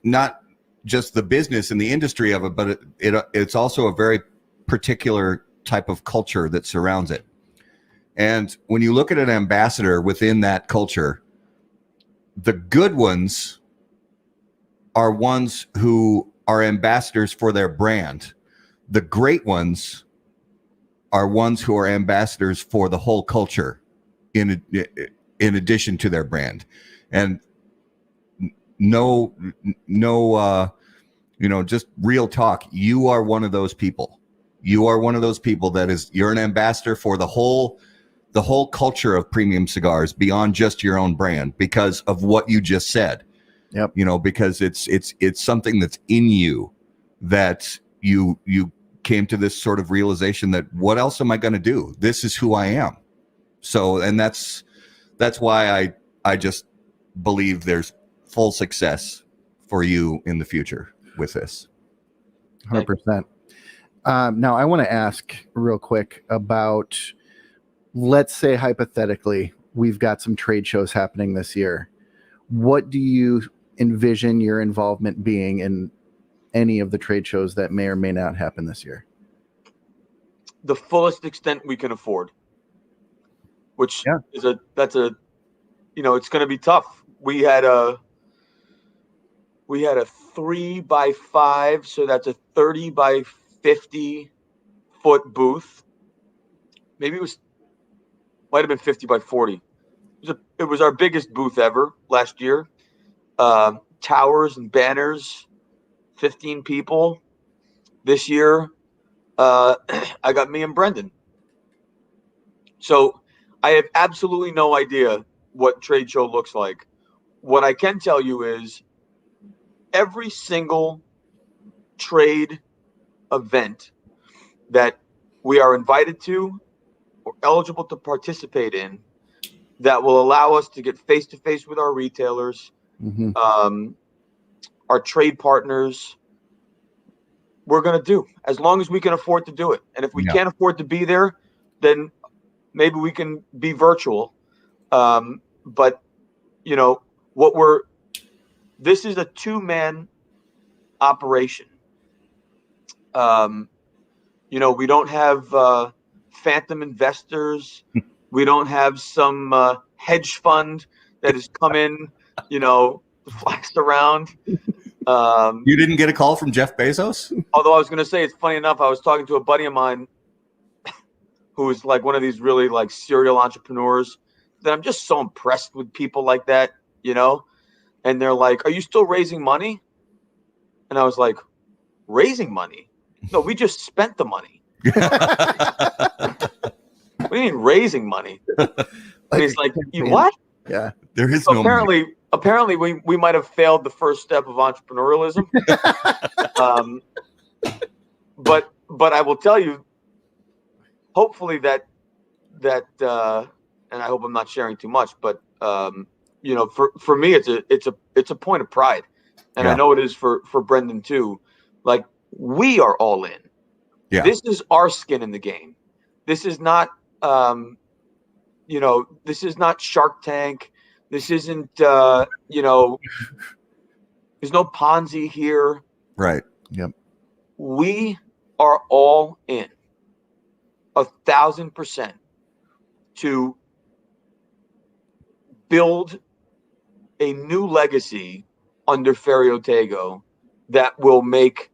not just the business and the industry of it, but it's also a very particular type of culture that surrounds it. And when you look at an ambassador within that culture, the good ones are ones who are ambassadors for their brand. The great ones are ones who are ambassadors for the whole culture in addition to their brand. And just real talk. You are one of those people. You are one of those people you're an ambassador for the whole culture of premium cigars, beyond just your own brand, because of what you just said. Yep. Because it's something that's in you, that you came to this sort of realization that, what else am I going to do? This is who I am. So, and that's why I just believe there's full success for you in the future with this. 100%. Now I want to ask real quick about, let's say hypothetically, we've got some trade shows happening this year. What do you envision your involvement being in any of the trade shows that may or may not happen this year? The fullest extent we can afford, which is it's going to be tough. We had a 3x5, so that's a 30 by 50 foot booth. Maybe might have been 50 by 40. It was our biggest booth ever last year. Towers and banners, 15 people. This year, I got me and Brendan. So I have absolutely no idea what trade show looks like. What I can tell you is, every single trade event that we are invited to or eligible to participate in, that will allow us to get face to face with our retailers, our trade partners, we're going to do, as long as we can afford to do it. And if we can't afford to be there, then maybe we can be virtual. But what this is a two-man operation. We don't have phantom investors. We don't have some hedge fund that has come in, flaxed around. You didn't get a call from Jeff Bezos? Although I was going to say, it's funny enough, I was talking to a buddy of mine who is like one of these really like serial entrepreneurs that I'm just so impressed with people like that, and they're like, "Are you still raising money?" And I was like, "Raising money? No, we just spent the money." What do you mean raising money? And he's like, "You what?" Yeah. There is So no money. apparently we might have failed the first step of entrepreneurialism. But I will tell you, hopefully that and I hope I'm not sharing too much, but for me it's a point of pride. And I know it is for Brendan too. Like, we are all in. Yeah. This is our skin in the game. This is not this is not Shark Tank. This isn't there's no Ponzi here. Right. Yep. We are all in 1,000% to build a new legacy under Ferio Tego that will make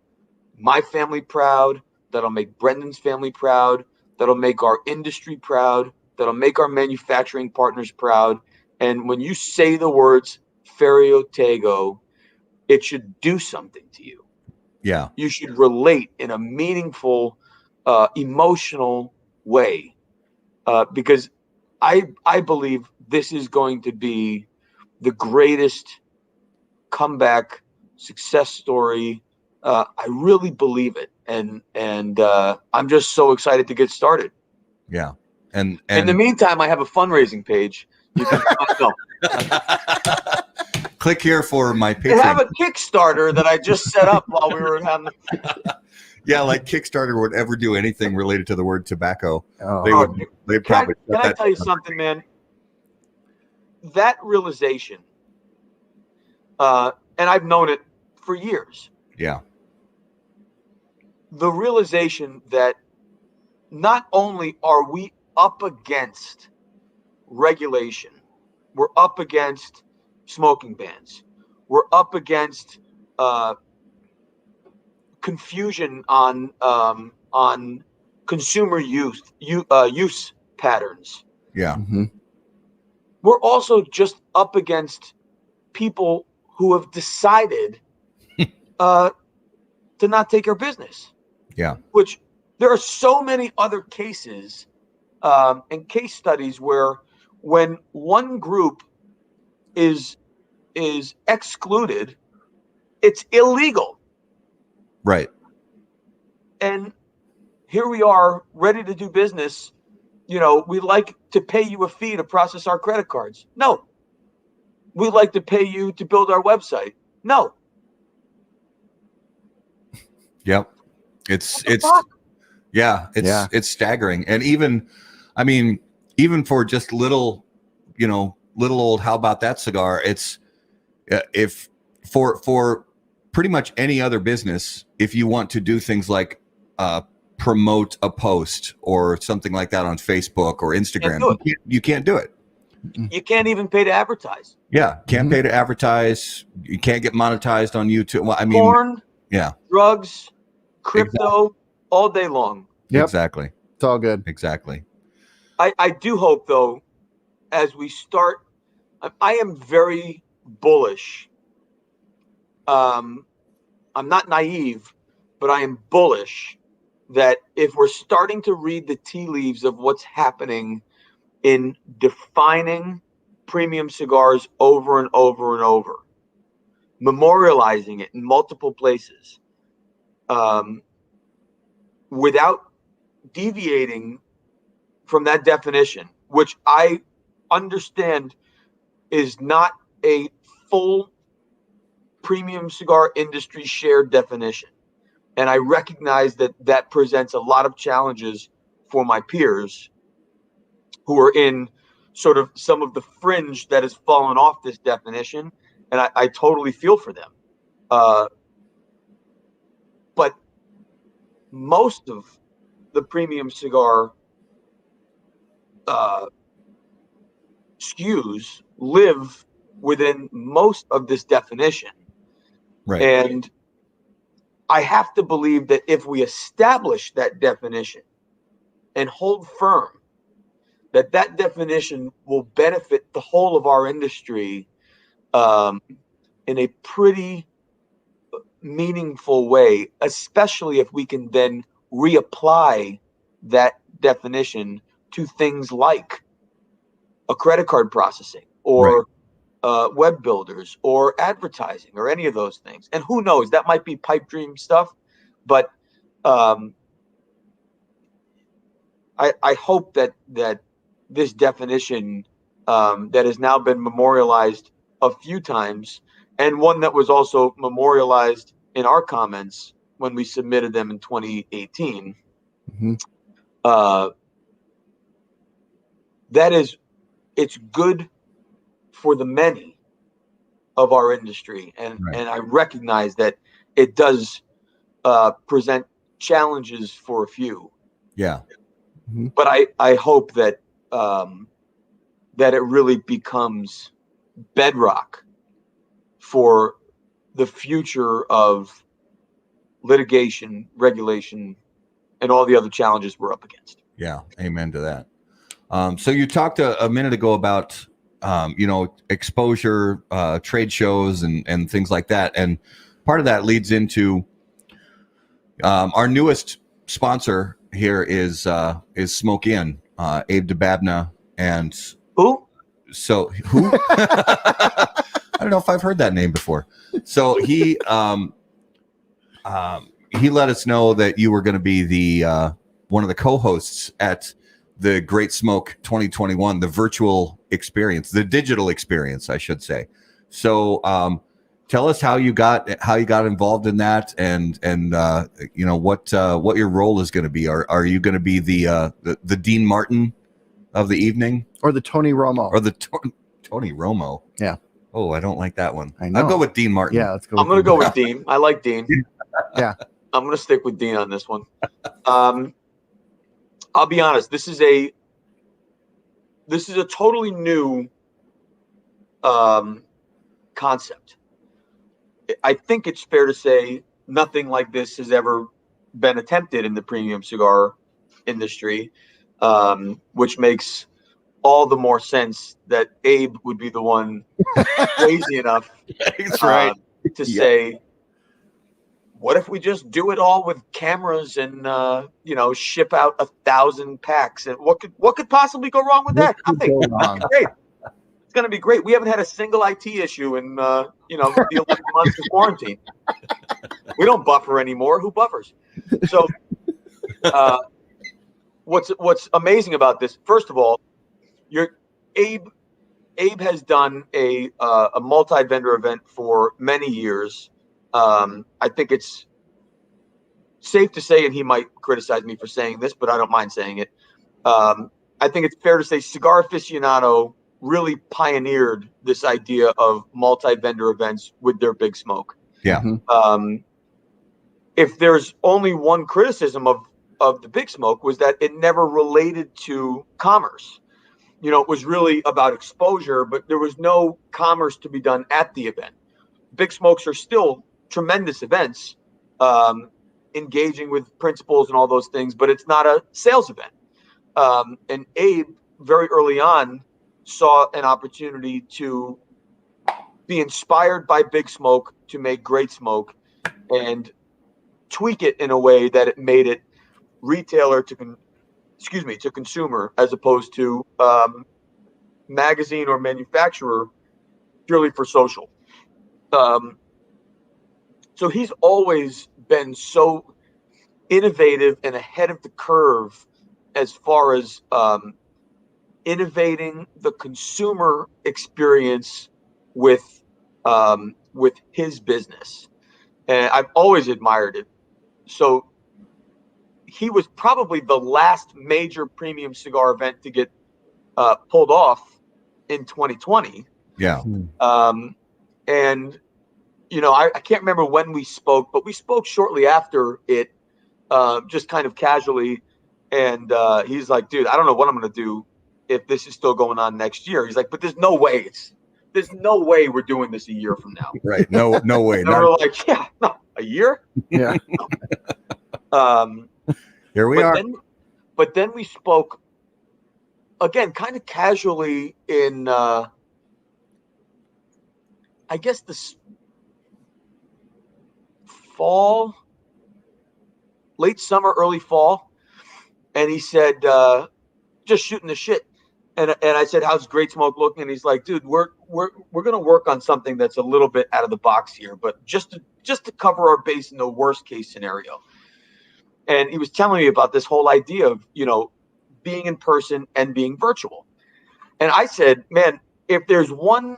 my family proud, that'll make Brendan's family proud, that'll make our industry proud, that'll make our manufacturing partners proud. And when you say the words Ferio Tego, it should do something to you. Yeah. You should relate in a meaningful, emotional way, because I believe this is going to be the greatest comeback success story. I really believe it, and I'm just so excited to get started. Yeah. And in the meantime, I have a fundraising page. You can click here for my Patreon. I have a Kickstarter that I just set up while we were having. Yeah, like Kickstarter would ever do anything related to the word tobacco. Oh. They'd probably. Can I tell you something, man? That realization, and I've known it for years. Yeah. The realization that not only are we up against regulation, we're up against smoking bans, we're up against confusion on consumer use patterns. Yeah. Mm-hmm. We're also just up against people who have decided to not take our business. Yeah. Which there are so many other cases and case studies where when one group is excluded, it's illegal. Right. And here we are ready to do business. We'd like to pay you a fee to process our credit cards. No. We'd like to pay you to build our website. No. Yep. It's staggering. And even for just little old, how about that cigar? It's if for pretty much any other business, if you want to do things like promote a post or something like that on Facebook or Instagram, you can't do it. You can't even pay to advertise. Yeah, can't pay to advertise. You can't get monetized on YouTube. Well, porn, yeah, drugs, crypto, all day long. Yep. Exactly. It's all good. Exactly. I do hope, though, as we start, I am very bullish. I'm not naive, but I am bullish that if we're starting to read the tea leaves of what's happening in defining premium cigars over and over and over, memorializing it in multiple places, without deviating from that definition, which I understand is not a full premium cigar industry shared definition. And I recognize that presents a lot of challenges for my peers who are in sort of some of the fringe that has fallen off this definition. and I totally feel for them. But most of the premium cigar SKUs live within most of this definition. Right. And I have to believe that if we establish that definition and hold firm that that definition will benefit the whole of our industry in a pretty meaningful way, especially if we can then reapply that definition to things like a credit card processing or web builders or advertising or any of those things. And who knows, that might be pipe dream stuff, but I hope that this definition that has now been memorialized a few times, and one that was also memorialized in our comments when we submitted them in 2018, it's good for the many of our industry, and I recognize that it does present challenges for a few. Yeah. But I hope that that it really becomes bedrock for the future of litigation, regulation, and all the other challenges we're up against. Yeah, amen to that. So you talked a minute ago about exposure, trade shows, and things like that, and part of that leads into our newest sponsor here is Smoke Inn, Abe DeBabna, and who? So who? I don't know if I've heard that name before. So he let us know that you were going to be the one of the co-hosts at the Great Smoke 2021, the virtual experience, the digital experience, I should say. So tell us how you got involved in that, and what your role is going to be. Are you going to be the Dean Martin of the evening, or the Tony Romo, or the Tony Romo? Yeah. Oh, I don't like that one. I know. I'll go with Dean Martin. Yeah, let's go. I'm going to go with Dean. I like Dean. Yeah. I'm going to stick with Dean on this one. I'll be honest. This is a totally new concept. I think it's fair to say nothing like this has ever been attempted in the premium cigar industry, which makes all the more sense that Abe would be the one crazy enough to say, what if we just do it all with cameras and ship out 1,000 packs? And what could possibly go wrong with that? Nothing. Great. It's going to be great. We haven't had a single IT issue in the 11 months of quarantine. We don't buffer anymore. Who buffers? So what's amazing about this, first of all, Abe has done a multi-vendor event for many years. I think it's safe to say, and he might criticize me for saying this, but I don't mind saying it. I think it's fair to say Cigar Aficionado really pioneered this idea of multi-vendor events with their Big Smoke. Yeah. If there's only one criticism of the Big Smoke, was that it never related to commerce. It was really about exposure, but there was no commerce to be done at the event. Big Smokes are still tremendous events, engaging with principals and all those things, but it's not a sales event. And Abe, very early on, saw an opportunity to be inspired by Big Smoke to make great smoke and tweak it in a way that it made it retailer to consumer, as opposed to magazine or manufacturer purely for social. So he's always been so innovative and ahead of the curve as far as innovating the consumer experience with his business, and I've always admired it. So he was probably the last major premium cigar event to get pulled off in 2020. Yeah. And, I can't remember when we spoke, but we spoke shortly after it, just kind of casually. And he's like, dude, I don't know what I'm going to do if this is still going on next year. He's like, but there's no way we're doing this a year from now. Right. No way. And we're like, yeah, no, a year? Yeah. Here we are. But then we spoke again, kind of casually in, I guess this fall, late summer, early fall. And he said, just shooting the shit. And I said, how's Great Smoke looking? And he's like, dude, we're going to work on something that's a little bit out of the box here, but just to cover our base in the worst case scenario. And he was telling me about this whole idea of, being in person and being virtual. And I said, man, if there's one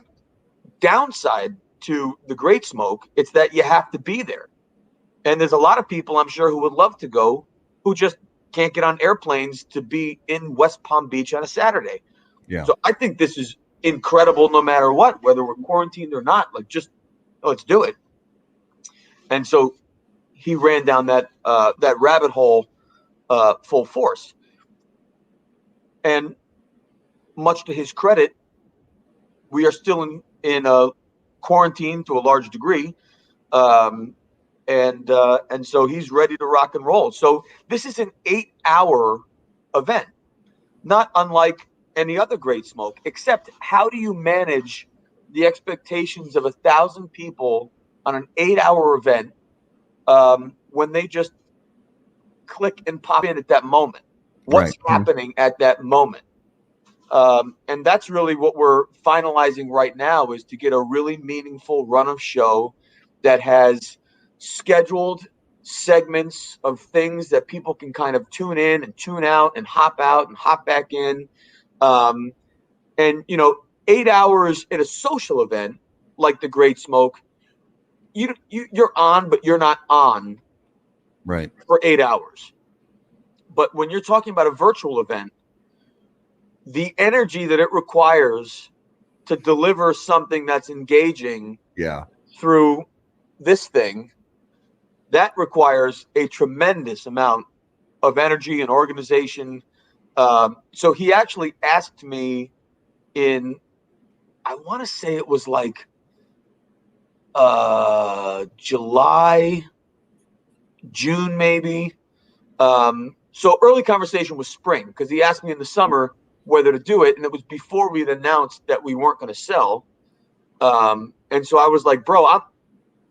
downside to the Great Smoke, it's that you have to be there. And there's a lot of people, I'm sure, who would love to go, who just can't get on airplanes to be in West Palm Beach on a Saturday. Yeah. So I think this is incredible no matter what, whether we're quarantined or not. Like, just let's do it. And so he ran down that rabbit hole full force. And much to his credit, we are still in a quarantine to a large degree. And so he's ready to rock and roll. So this is an 8-hour event, not unlike any other Great Smoke, except how do you manage the expectations of 1,000 people on an 8-hour event when they just click and pop in at that moment? What's happening at that moment? And that's really what we're finalizing right now, is to get a really meaningful run of show that has scheduled segments of things that people can kind of tune in and tune out and hop back in. And 8 hours at a social event like the Great Smoke, you're on, but you're not on, right, for 8 hours. But when you're talking about a virtual event, the energy that it requires to deliver something that's engaging through this thing, that requires a tremendous amount of energy and organization. So he actually asked me I want to say it was like July, June, maybe. So early conversation was spring, because he asked me in the summer whether to do it. And it was before we had announced that we weren't going to sell. And so I was like, bro,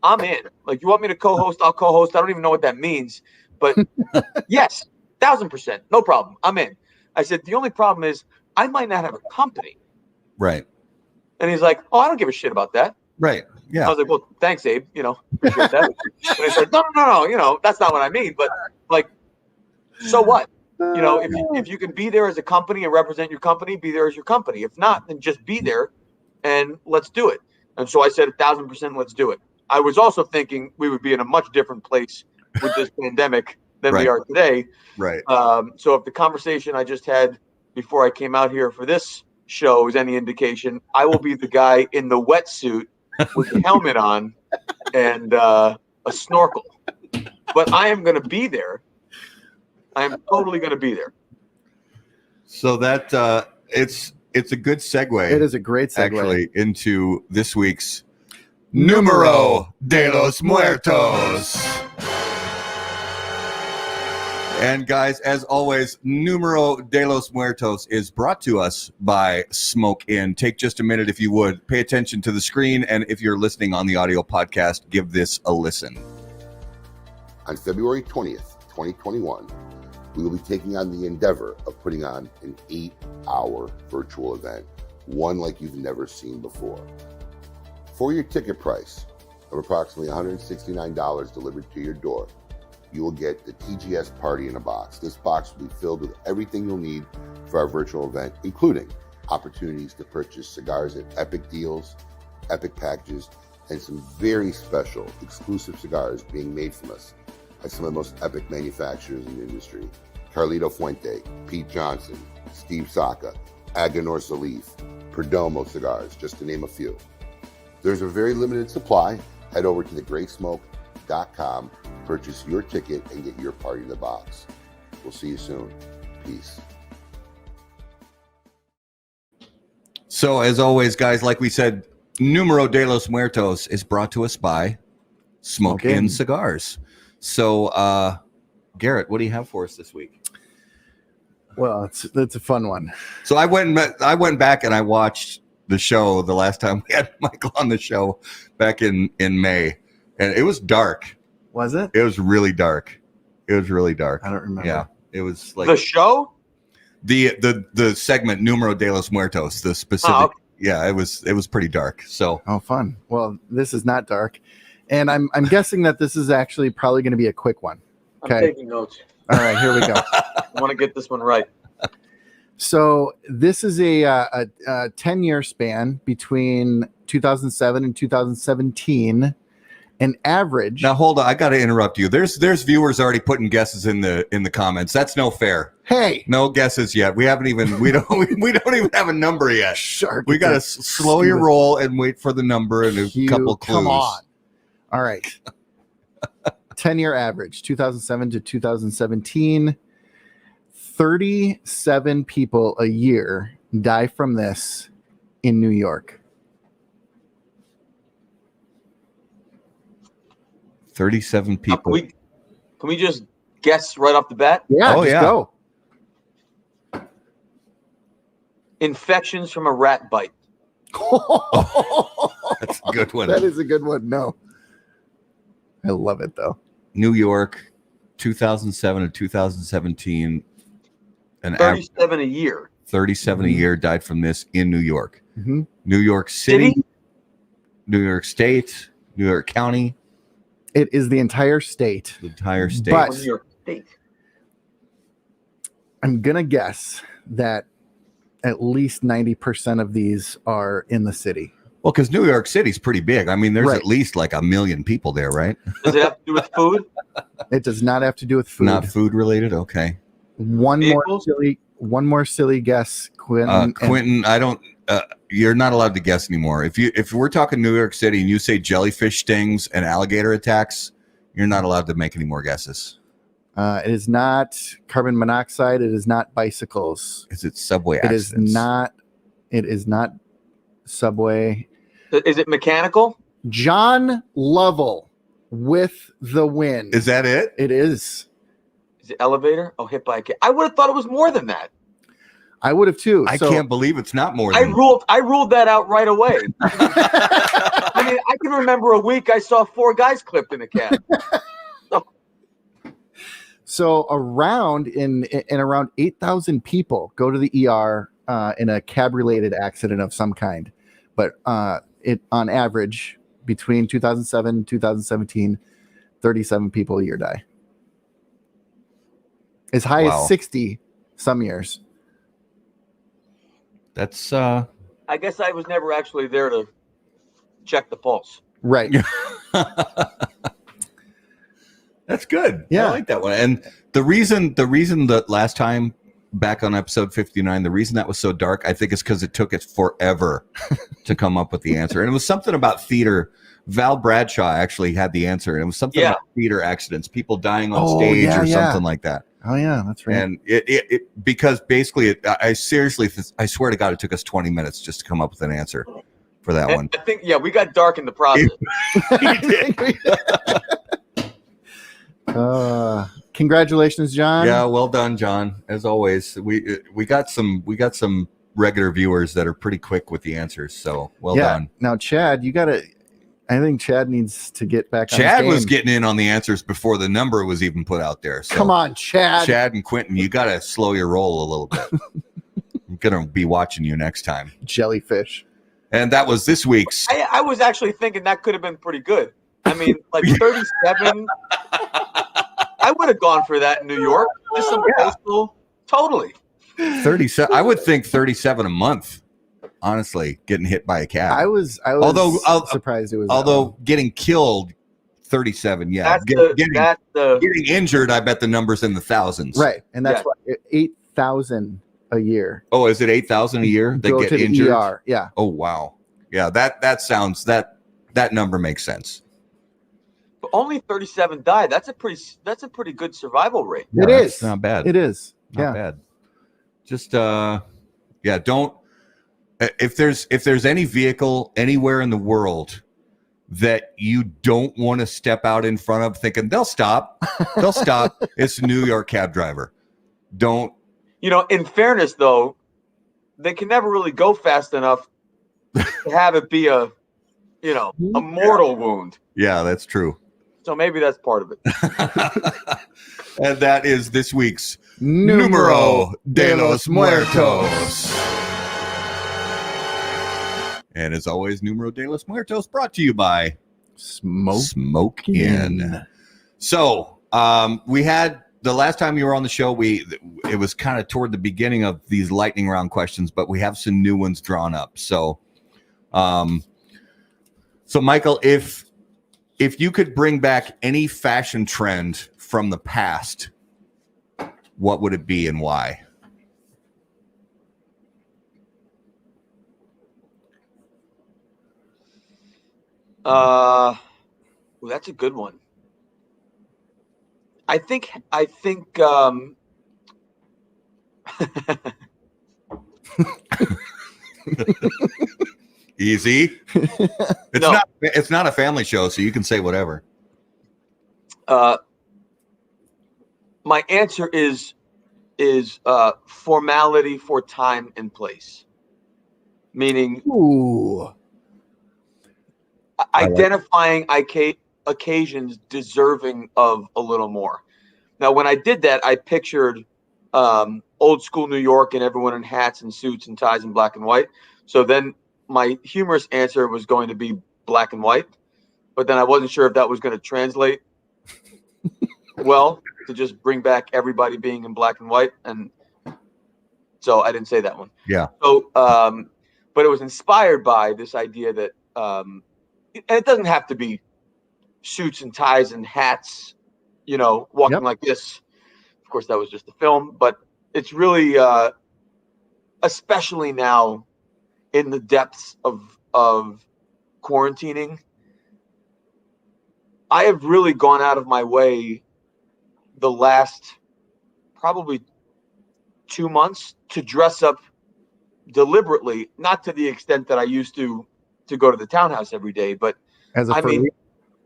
I'm in. Like, you want me to co-host? I'll co-host. I don't even know what that means. But yes, 1,000%. No problem. I'm in. I said, the only problem is I might not have a company. Right. And he's like, oh, I don't give a shit about that. Right. Yeah. I was like, well, thanks, Abe. Appreciate that. And I said, no, that's not what I mean. But like, so what? If you can be there as a company and represent your company, be there as your company. If not, then just be there and let's do it. And so I said 1,000%, let's do it. I was also thinking we would be in a much different place with this pandemic than we are today. Right. So if the conversation I just had before I came out here for this show is any indication, I will be the guy in the wetsuit with the helmet on and a snorkel. But I am going to be there. I am totally going to be there. So that it's a good segue. It is a great segue, actually, into this week's Numero de los Muertos. And guys, as always, Numero de los Muertos is brought to us by Smoke Inn. Take just a minute, if you would. Pay attention to the screen, and if you're listening on the audio podcast, give this a listen. On February 20th, 2021, we will be taking on the endeavor of putting on an 8-hour virtual event, one like you've never seen before. For your ticket price of approximately $169 delivered to your door, you will get the TGS Party in a Box. This box will be filled with everything you'll need for our virtual event, including opportunities to purchase cigars at epic deals, epic packages, and some very special exclusive cigars being made from us by some of the most epic manufacturers in the industry. Carlito Fuente, Pete Johnson, Steve Saka, Aganor Salif, Perdomo Cigars, just to name a few. There's a very limited supply. Head over to thegreatsmoke.com, purchase your ticket, and get your party in the box. We'll see you soon. Peace. So, as always, guys, like we said, Numero de los Muertos is brought to us by Smoke Inn Cigars. So, Garrett, what do you have for us this week? Well, it's a fun one. So I went back and I watched the show the last time we had Michael on the show back in May, and it was dark. Was it? It was really dark. It was really dark. I don't remember. Yeah, it was like The show? the segment Numero de los Muertos, the specific. Oh, okay. Yeah, it was pretty dark. So Oh, fun. Well, this is not dark, and I'm guessing that this is actually probably going to be a quick one. I'm Okay. taking notes. All right, here we go. I want to get this one right. So this is a 10-year span between 2007 and 2017. An average. now hold on, I got to interrupt you. There's viewers already putting guesses in the comments. That's no fair. Hey, No guesses yet. We haven't even we don't even have a number yet. shark. We got to slow your roll and wait for the number and a couple clues. Come on. All right. 10-year average, 2007 to 2017. 37 people a year die from this in New York. 37 people. Can we just guess right off the bat? Yeah, Oh, just yeah. go. Infections from a rat bite. That's a good one. That is a good one. No. I love it, though. New York, 2007 to 2017. An average 37 a year. 37 a year died from this in New York. Mhm. New York City, City? New York State, New York County, It is the entire state. the entire state. But- New York State. I'm going to guess that at least 90% of these are in the city. Well, because New York City's pretty big. I mean, there's Right. at least like 1 million people there, right? Does it have to do with food? It does not have to do with food. Not food related. Okay. One Vehicles? more silly guess, Quentin. Quentin, I don't. You're not allowed to guess anymore. If we're talking New York City and you say jellyfish stings and alligator attacks, you're not allowed to make any more guesses. It is not carbon monoxide. It is not bicycles. Is it subway It accidents? is not. It is not subway. Is it mechanical? John Lovell with the win. Is that it? It is. Is it elevator? Oh, hit by a cat. I would have thought it was more than that. I would have too. I So- can't believe it's not more I than. ruled that out right away. I mean, I can remember a week I saw 4 guys clipped in a cab. So around around 8,000 people go to the ER in a cab-related accident of some kind, but it on average between 2007 and 2017, 37 people a year die. As high Wow. as 60 some years. That's I guess I was never actually there to check the pulse. Right. that's good. Yeah. I like that one. And the reason that last time back on episode 59, the reason that was so dark, I think, is because it took it forever to come up with the answer. And it was something about theater. Val Bradshaw actually had the answer, and it was something about theater accidents, people dying on Oh, stage yeah, or yeah. something like that. Oh yeah, that's right. And it because basically, I seriously, I swear to God, it took us 20 minutes just to come up with an answer for that one. I think, we got dark in the process. Congratulations, John. Yeah, well done, John. As always, we got some regular viewers that are pretty quick with the answers. So well done. Now, Chad, I think Chad needs to get back on Chad his was game. getting in on the answers before the number was even put out there. So Come on, Chad. Chad and Quentin, you got to slow your roll a little bit. I'm gonna be watching you next time. Jellyfish. And that was this week's. I was actually thinking that could have been pretty good. I mean, like 37. I would have gone for that in New York. Just some coastal. Totally. 37. I would think 37 a month. Honestly, getting hit by a cab. I was Although- surprised it was that Although one. getting killed, 37. Yeah, That's getting injured, I bet the number's in the thousands. right, and that's why 8,000 a year Oh, is it 8,000 a year that go get to the injured? ER. Yeah, Oh, wow. Yeah, that sounds that number makes sense. But only 37 died. That's a pretty good survival rate. It That's is not bad. It is. Not Yeah. bad. Just don't. If there's any vehicle anywhere in the world that you don't want to step out in front of thinking they'll stop, it's a New York cab driver. Don't. In fairness, though, they can never really go fast enough to have it be a mortal wound. Yeah, that's true. So maybe that's part of it. And that is this week's Numero de los Muertos. And as always, Numero de los Muertos brought to you by Smoke In. So we had the last time you were on the show, it was kind of toward the beginning of these lightning round questions, but we have some new ones drawn up. So Michael, if you could bring back any fashion trend from the past, what would it be and why? Well, that's a good one. I think Easy. It's not a family show, so you can say whatever. My answer is formality for time and place, meaning identifying occasions deserving of a little more. Now, when I did that, I pictured old school New York and everyone in hats and suits and ties and black and white. So then my humorous answer was going to be black and white, but then I wasn't sure if that was going to translate well to just bring back everybody being in black and white. And so I didn't say that one. Yeah. So, but it was inspired by this idea that, and it doesn't have to be suits and ties and hats, walking like this. Of course, that was just a film, but it's really, especially now in the depths of quarantining, I have really gone out of my way the last probably 2 months to dress up deliberately, not to the extent that I used to go to the townhouse every day, but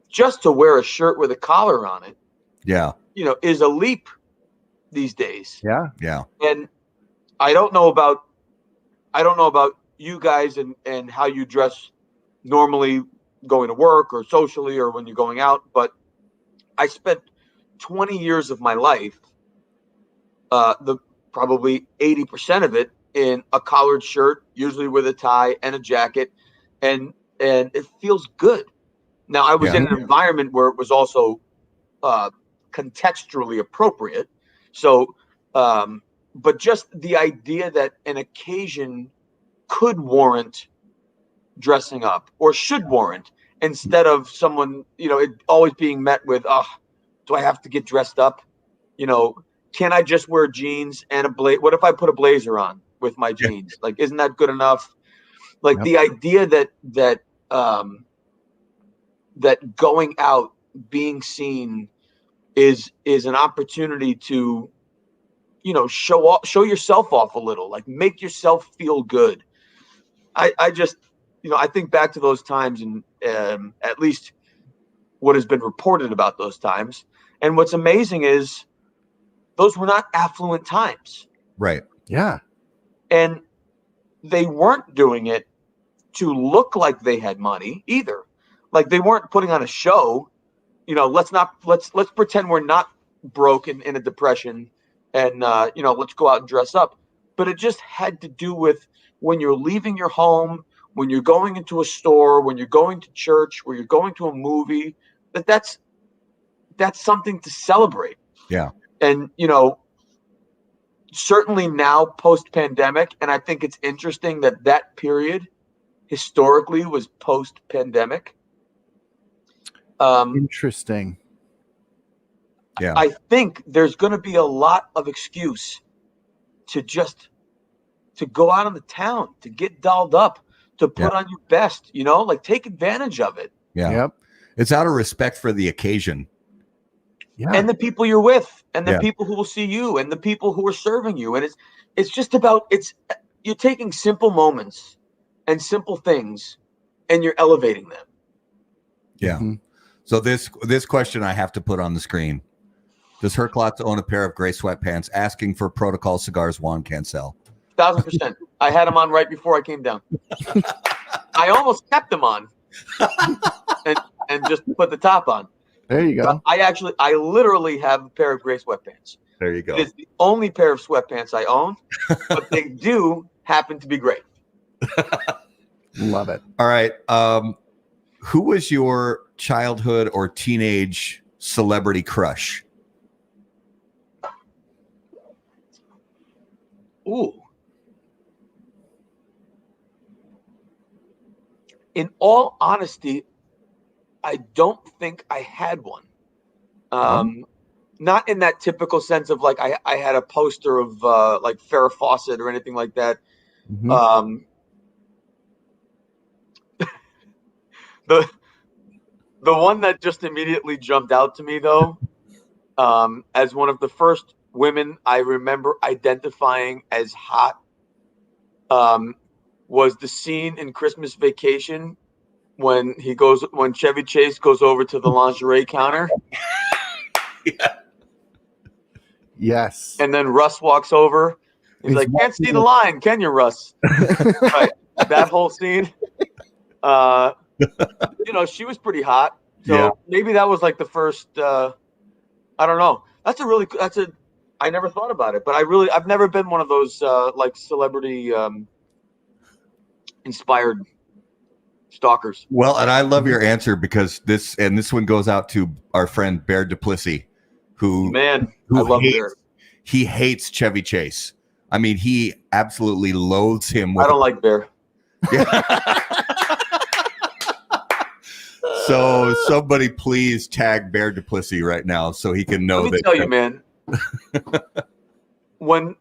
just to wear a shirt with a collar on it, is a leap these days. Yeah. Yeah. And I don't know about you guys and how you dress normally going to work or socially or when you're going out, but I spent 20 years of my life, probably 80% of it, in a collared shirt, usually with a tie and a jacket, and it feels good. Now, I was in an environment where it was also contextually appropriate. So, but just the idea that an occasion could warrant dressing up or should warrant, instead of someone, it always being met with, do I have to get dressed up? Can I just wear jeans and a blazer? What if I put a blazer on with my jeans? Like, isn't that good enough? Like the idea that going out, being seen is an opportunity to, show yourself off a little, like make yourself feel good. I just, I think back to those times and at least what has been reported about those times. And what's amazing is those were not affluent times. Right. Yeah. And they weren't doing it to look like they had money either. Like, they weren't putting on a show. Let's pretend we're not broke in a depression and, let's go out and dress up. But it just had to do with when you're leaving your home, when you're going into a store, when you're going to church, when you're going to a movie, that's something to celebrate. Yeah. And, certainly now post-pandemic, and I think it's interesting that period historically was post-pandemic. Interesting. Yeah. I think there's going to be a lot of excuse to go out on the town, to get dolled up, to put on your best, like take advantage of it. Yeah. Yep. It's out of respect for the occasion. Yeah. And the people you're with, and the Yeah. people who will see you, and the people who are serving you. And it's just about, you're taking simple moments and simple things and you're elevating them. Yeah. Mhm. So this question I have to put on the screen. Does Herklots own a pair of gray sweatpants? Asking for Protocol Cigars Juan Cancel. 1,000%. I had them on right before I came down. I almost kept them on and just put the top on. There you go. But I literally have a pair of gray sweatpants. There you go. It is the only pair of sweatpants I own, but they do happen to be gray. Love it. All right. Who was your childhood or teenage celebrity crush? Ooh. In all honesty, I don't think I had one. Not in that typical sense of like I had a poster of like Farrah Fawcett or anything like that. Mhm. The one that just immediately jumped out to me though, as one of the first women I remember identifying as hot, was the scene in Christmas Vacation when Chevy Chase goes over to the lingerie counter. Yes. And then Russ walks over. He's like, "Can't see the line, can you, Russ?" Right. That whole scene. She was pretty hot. So maybe that was like the first. I don't know. I never thought about it, but I've never been one of those like celebrity inspired stalkers. Well, and I love your answer because this one goes out to our friend Bear Duplessis, who I love hates, Bear. He hates Chevy Chase. I mean, he absolutely loathes him. I don't like Bear. So somebody please tag Bear Duplessis right now so he can know. Let me tell you, man. When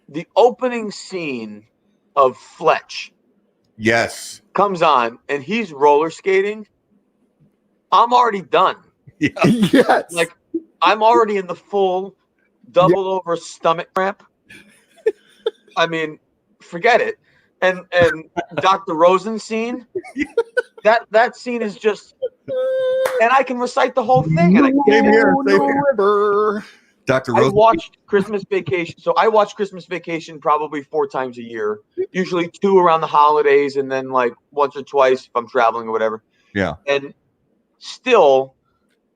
the opening scene of Fletch comes on and he's roller skating, I'm already done. Yes. Like I'm already in the full double over stomach cramp. I mean, forget it. And Dr. Rosen's scene, that scene is just, and I can recite the whole thing. And Same here. River. Dr. I Rosen. watched Christmas Vacation. So I watch Christmas Vacation probably 4 times a year, usually 2 around the holidays, and then like once or twice if I'm traveling or whatever. Yeah. And still,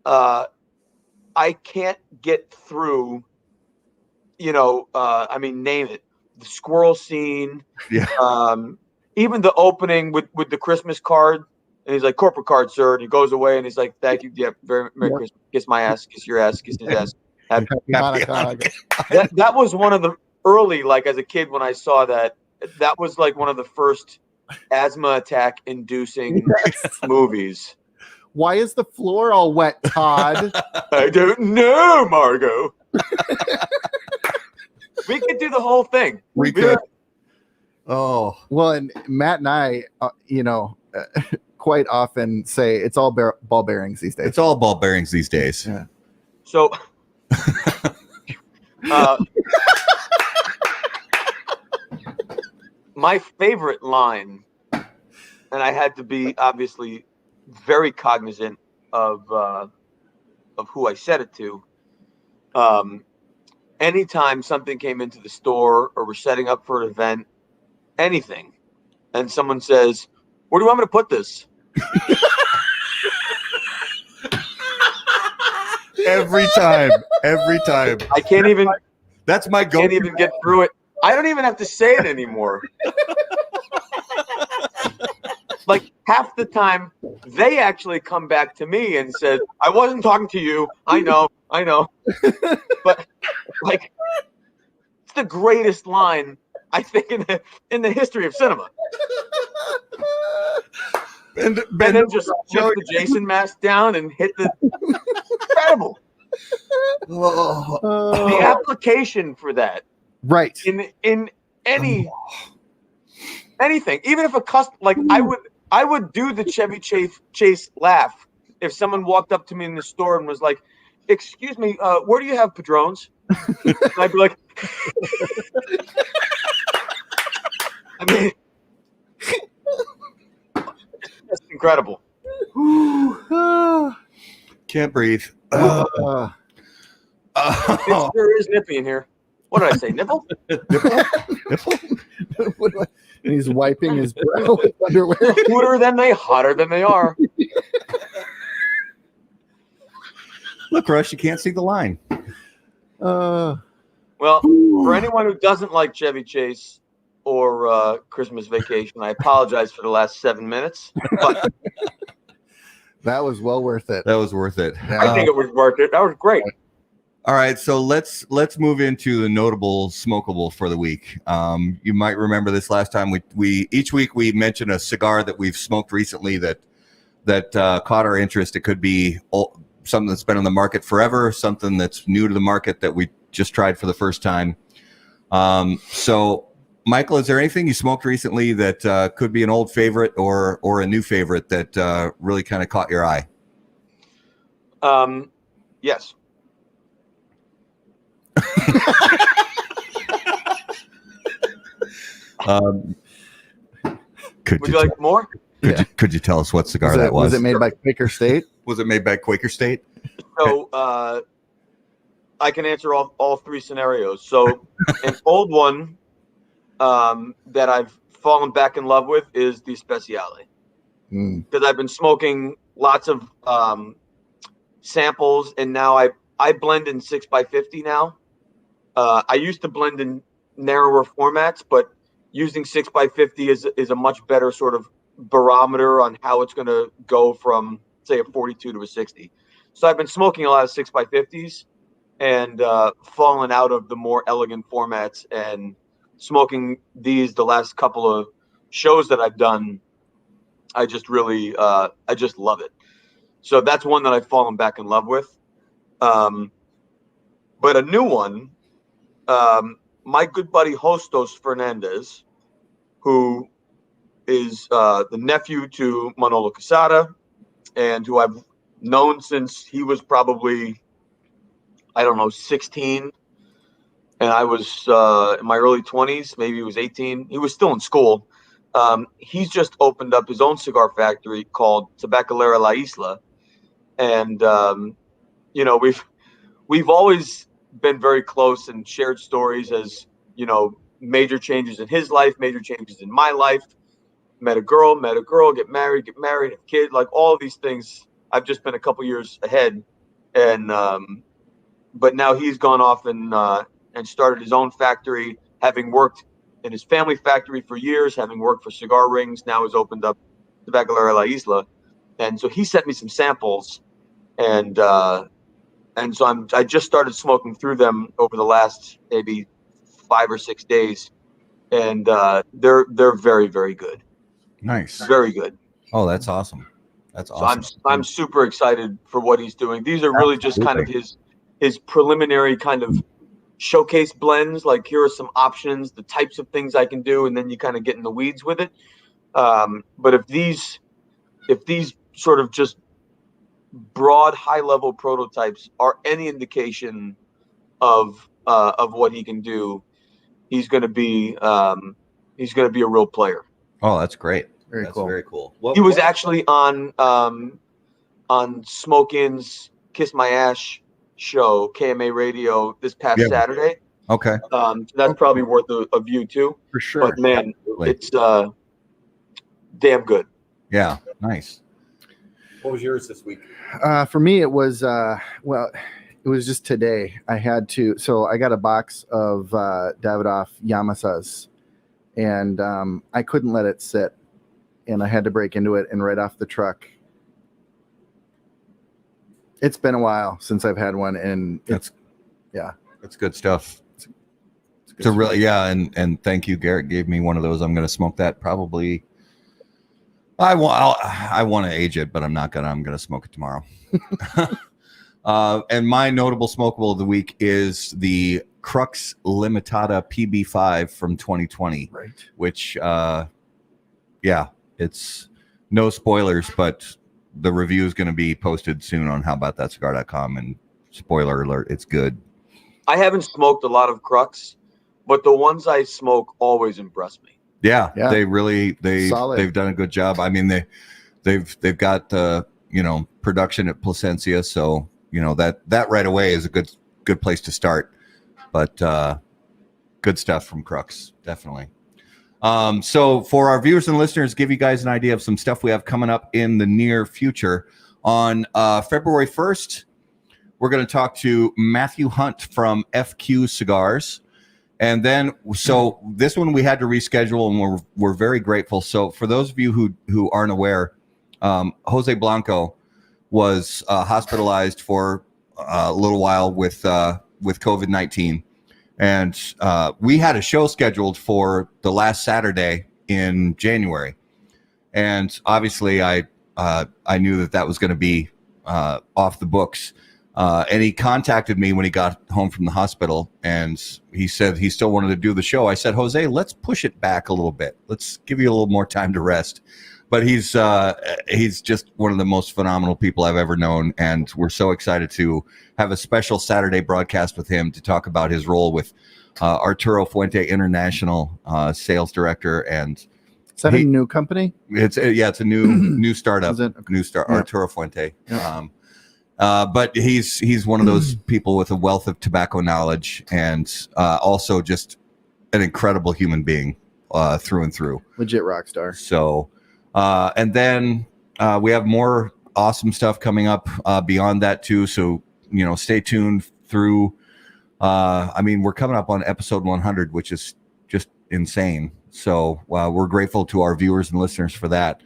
I can't get through, name it. The squirrel scene. Yeah. Even the opening with the Christmas card. And he's like, "Corporate card, sir." And he goes away and he's like, "Thank you. Yeah, very Merry Christmas. Kiss my ass, kiss your ass, kiss his ass." Happy Hanukkah. That was one of the early, like as a kid when I saw that was like one of the first asthma attack inducing movies. Why is the floor all wet, Todd? I don't know, Margot. We could do the whole thing. We could. Oh. Well, and Matt and I, quite often say it's all ball bearings these days. It's all ball bearings these days. Yeah. So, my favorite line, and I had to be obviously very cognizant of who I said it to. Anytime something came into the store or we're setting up for an event, anything, and someone says, "Where do you want me to put this?" Every time. I can't even. That's my go. Can't even get through it. I don't even have to say it anymore. Like half the time, they actually come back to me and said, "I wasn't talking to you. I know." But like, it's the greatest line I think in the history of cinema. And then just put the Jason mask down and hit the incredible. The application for that, Right. in any anything, even if I would do the Chevy Chase laugh if someone walked up to me in the store and was like, "Excuse me, where do you have Padrones?" And I'd be like, I mean, that's incredible. Can't breathe. Uh, It sure is nippy in here. What did I say? Nipple? and he's wiping his brow with underwear. Hotter than they are. Look, Rush, you can't see the line. Well, for anyone who doesn't like Chevy Chase or Christmas Vacation, I apologize for the last 7 minutes, but That was well worth it. That was worth it. Yeah. I think it was worth it. That was great. All right, so let's move into the notable smokable for the week. You might remember this last time. We each week we mention a cigar that we've smoked recently that caught our interest. It could be something that's been on the market forever, something that's new to the market that we just tried for the first time. So, Michael, is there anything you smoked recently that could be an old favorite or a new favorite that really kind of caught your eye? Yes. Would you like more? Could you tell us what cigar that was? Was it made by Quaker State? Was it made by Quaker State? So I can answer all three scenarios. So an old one that I've fallen back in love with is the Speciale. Because I've been smoking lots of samples, and now I blend in 6x50 now. I used to blend in narrower formats, but using 6x50 is a much better sort of barometer on how it's going to go from, say, a 42 to a 60. So I've been smoking a lot of 6x50s and fallen out of the more elegant formats, and smoking these the last couple of shows that I've done. I just really, I just love it. So that's one that I've fallen back in love with. But a new one, my good buddy Hostos Fernandez, who is the nephew to Manolo Casada, and who I've known since he was probably, 16. And I was in my early 20s, maybe he was 18. He was still in school. He's just opened up his own cigar factory called Tabacalera La Isla. And, we've always been very close and shared stories as, major changes in his life, major changes in my life. Met a girl, get married, have kids, like all of these things. I've just been a couple years ahead. And, but now he's gone off and started his own factory, having worked in his family factory for years, having worked for cigar rings. Now has opened up the Tabacalera La Isla. And so he sent me some samples, and so I just started smoking through them over the last maybe 5 or 6 days, and they're very, very good. Nice. Very good. Oh, that's awesome. That's awesome. So I'm super excited for what he's doing. These are really just kind of his preliminary kind of showcase blends. Like, here are some options, the types of things I can do, and then you kind of get in the weeds with it. But if these sort of just broad, high-level prototypes are any indication of what he can do, he's going to be a real player. Oh, that's great. Very cool. Very cool. He was actually on Smoke Inn's Kiss My Ash show, KMA Radio, this past Saturday. Okay. So that's probably worth a view too. For sure. But man, Absolutely. it's damn good. Yeah. Nice. What was yours this week? For me, it was it was just today. I got a box of Davidoff Yamasas, and I couldn't let it sit, and I had to break into it, and right off the truck. It's been a while since I've had one, and That's good stuff. And thank you, Garrett gave me one of those. I'm going to smoke that probably. I want to age it, but I'm not gonna. I'm going to smoke it tomorrow. And my notable smokable of the week is the Crux Limitada PB5 from 2020, right. which yeah, it's no spoilers, but the review is going to be posted soon on howaboutthatcigar.com, and spoiler alert, it's good. I haven't smoked a lot of Crux, but the ones I smoke always impress me. Yeah, Yeah. they've done a good job. I mean, they've got production at Placencia, so that right away is a good place to start. But good stuff from Crux, definitely. So for our viewers and listeners, give you guys an idea of some stuff we have coming up in the near future. On February 1st, we're going to talk to Matthew Hunt from FQ Cigars. And then, so this one we had to reschedule, and we're very grateful. So for those of you who aren't aware, Jose Blanco was hospitalized for a little while with COVID-19. And we had a show scheduled for the last Saturday in January. And obviously I knew that was going to be off the books. And he contacted me when he got home from the hospital, and he said he still wanted to do the show. I said, Jose, let's push it back a little bit. Let's give you a little more time to rest. But he's just one of the most phenomenal people I've ever known, and we're so excited to have a special Saturday broadcast with him to talk about his role with Arturo Fuente International sales director. And is that a new company? It's a new startup. Is it? Okay. New start, Yeah. Arturo Fuente. Yeah. But he's one of those people with a wealth of tobacco knowledge, and also just an incredible human being through and through. Legit rock star. So, and then we have more awesome stuff coming up beyond that too. So, stay tuned through. We're coming up on episode 100, which is just insane. So we're grateful to our viewers and listeners for that.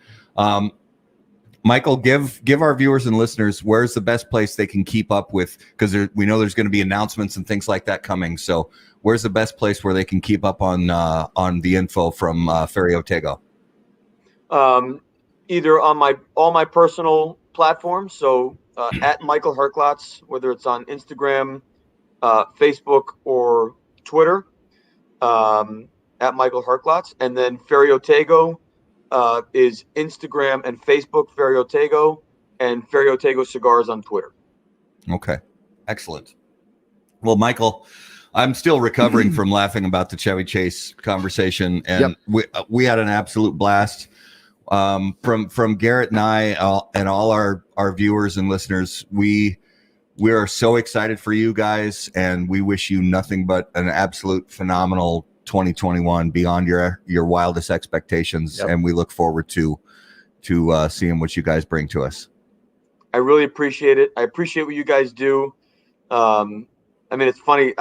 Michael, give our viewers and listeners, where's the best place they can keep up with, because we know there's going to be announcements and things like that coming. So where's the best place where they can keep up on the info from Ferio Tego? Either on all my personal platforms. So at Michael Herklots, whether it's on Instagram, Facebook, or Twitter, at Michael Herklots. And then Ferio Tego is Instagram and Facebook, Ferio Tego, and Ferio Tego Cigars on Twitter. Okay, excellent. Well, Michael, I'm still recovering from laughing about the Chevy Chase conversation, and we had an absolute blast. From Garrett and I and all our viewers and listeners, we are so excited for you guys, and we wish you nothing but an absolute phenomenal 2021 beyond your wildest expectations. Yep. And we look forward to seeing what you guys bring to us. I really appreciate it. I appreciate what you guys do. It's funny.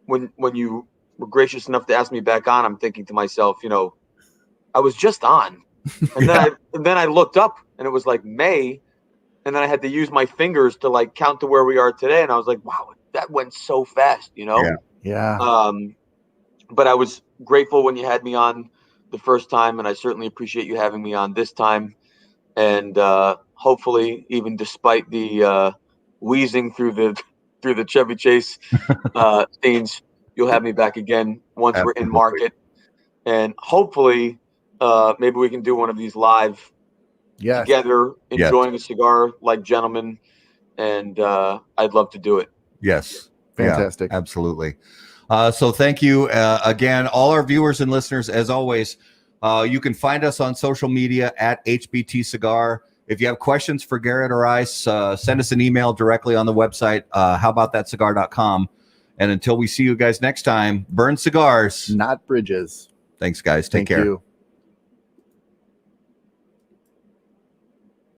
When you were gracious enough to ask me back on, I'm thinking to myself, I was just on, and then I looked up and it was like May, and then I had to use my fingers to count to where we are today, and I was like, wow, that went so fast, Yeah. But I was grateful when you had me on the first time, and I certainly appreciate you having me on this time. And hopefully, even despite the wheezing through the Chevy Chase scenes, you'll have me back again once Absolutely. We're in market. And hopefully, maybe we can do one of these live together, enjoying a cigar like gentlemen. And I'd love to do it. Yes. Fantastic. Yeah, absolutely. So thank you again, all our viewers and listeners. As always, you can find us on social media at HBT Cigar. If you have questions for Garrett or I, send us an email directly on the website, howaboutthatcigar.com. And until we see you guys next time, burn cigars, not bridges. Thanks, guys. Take care. Thank you.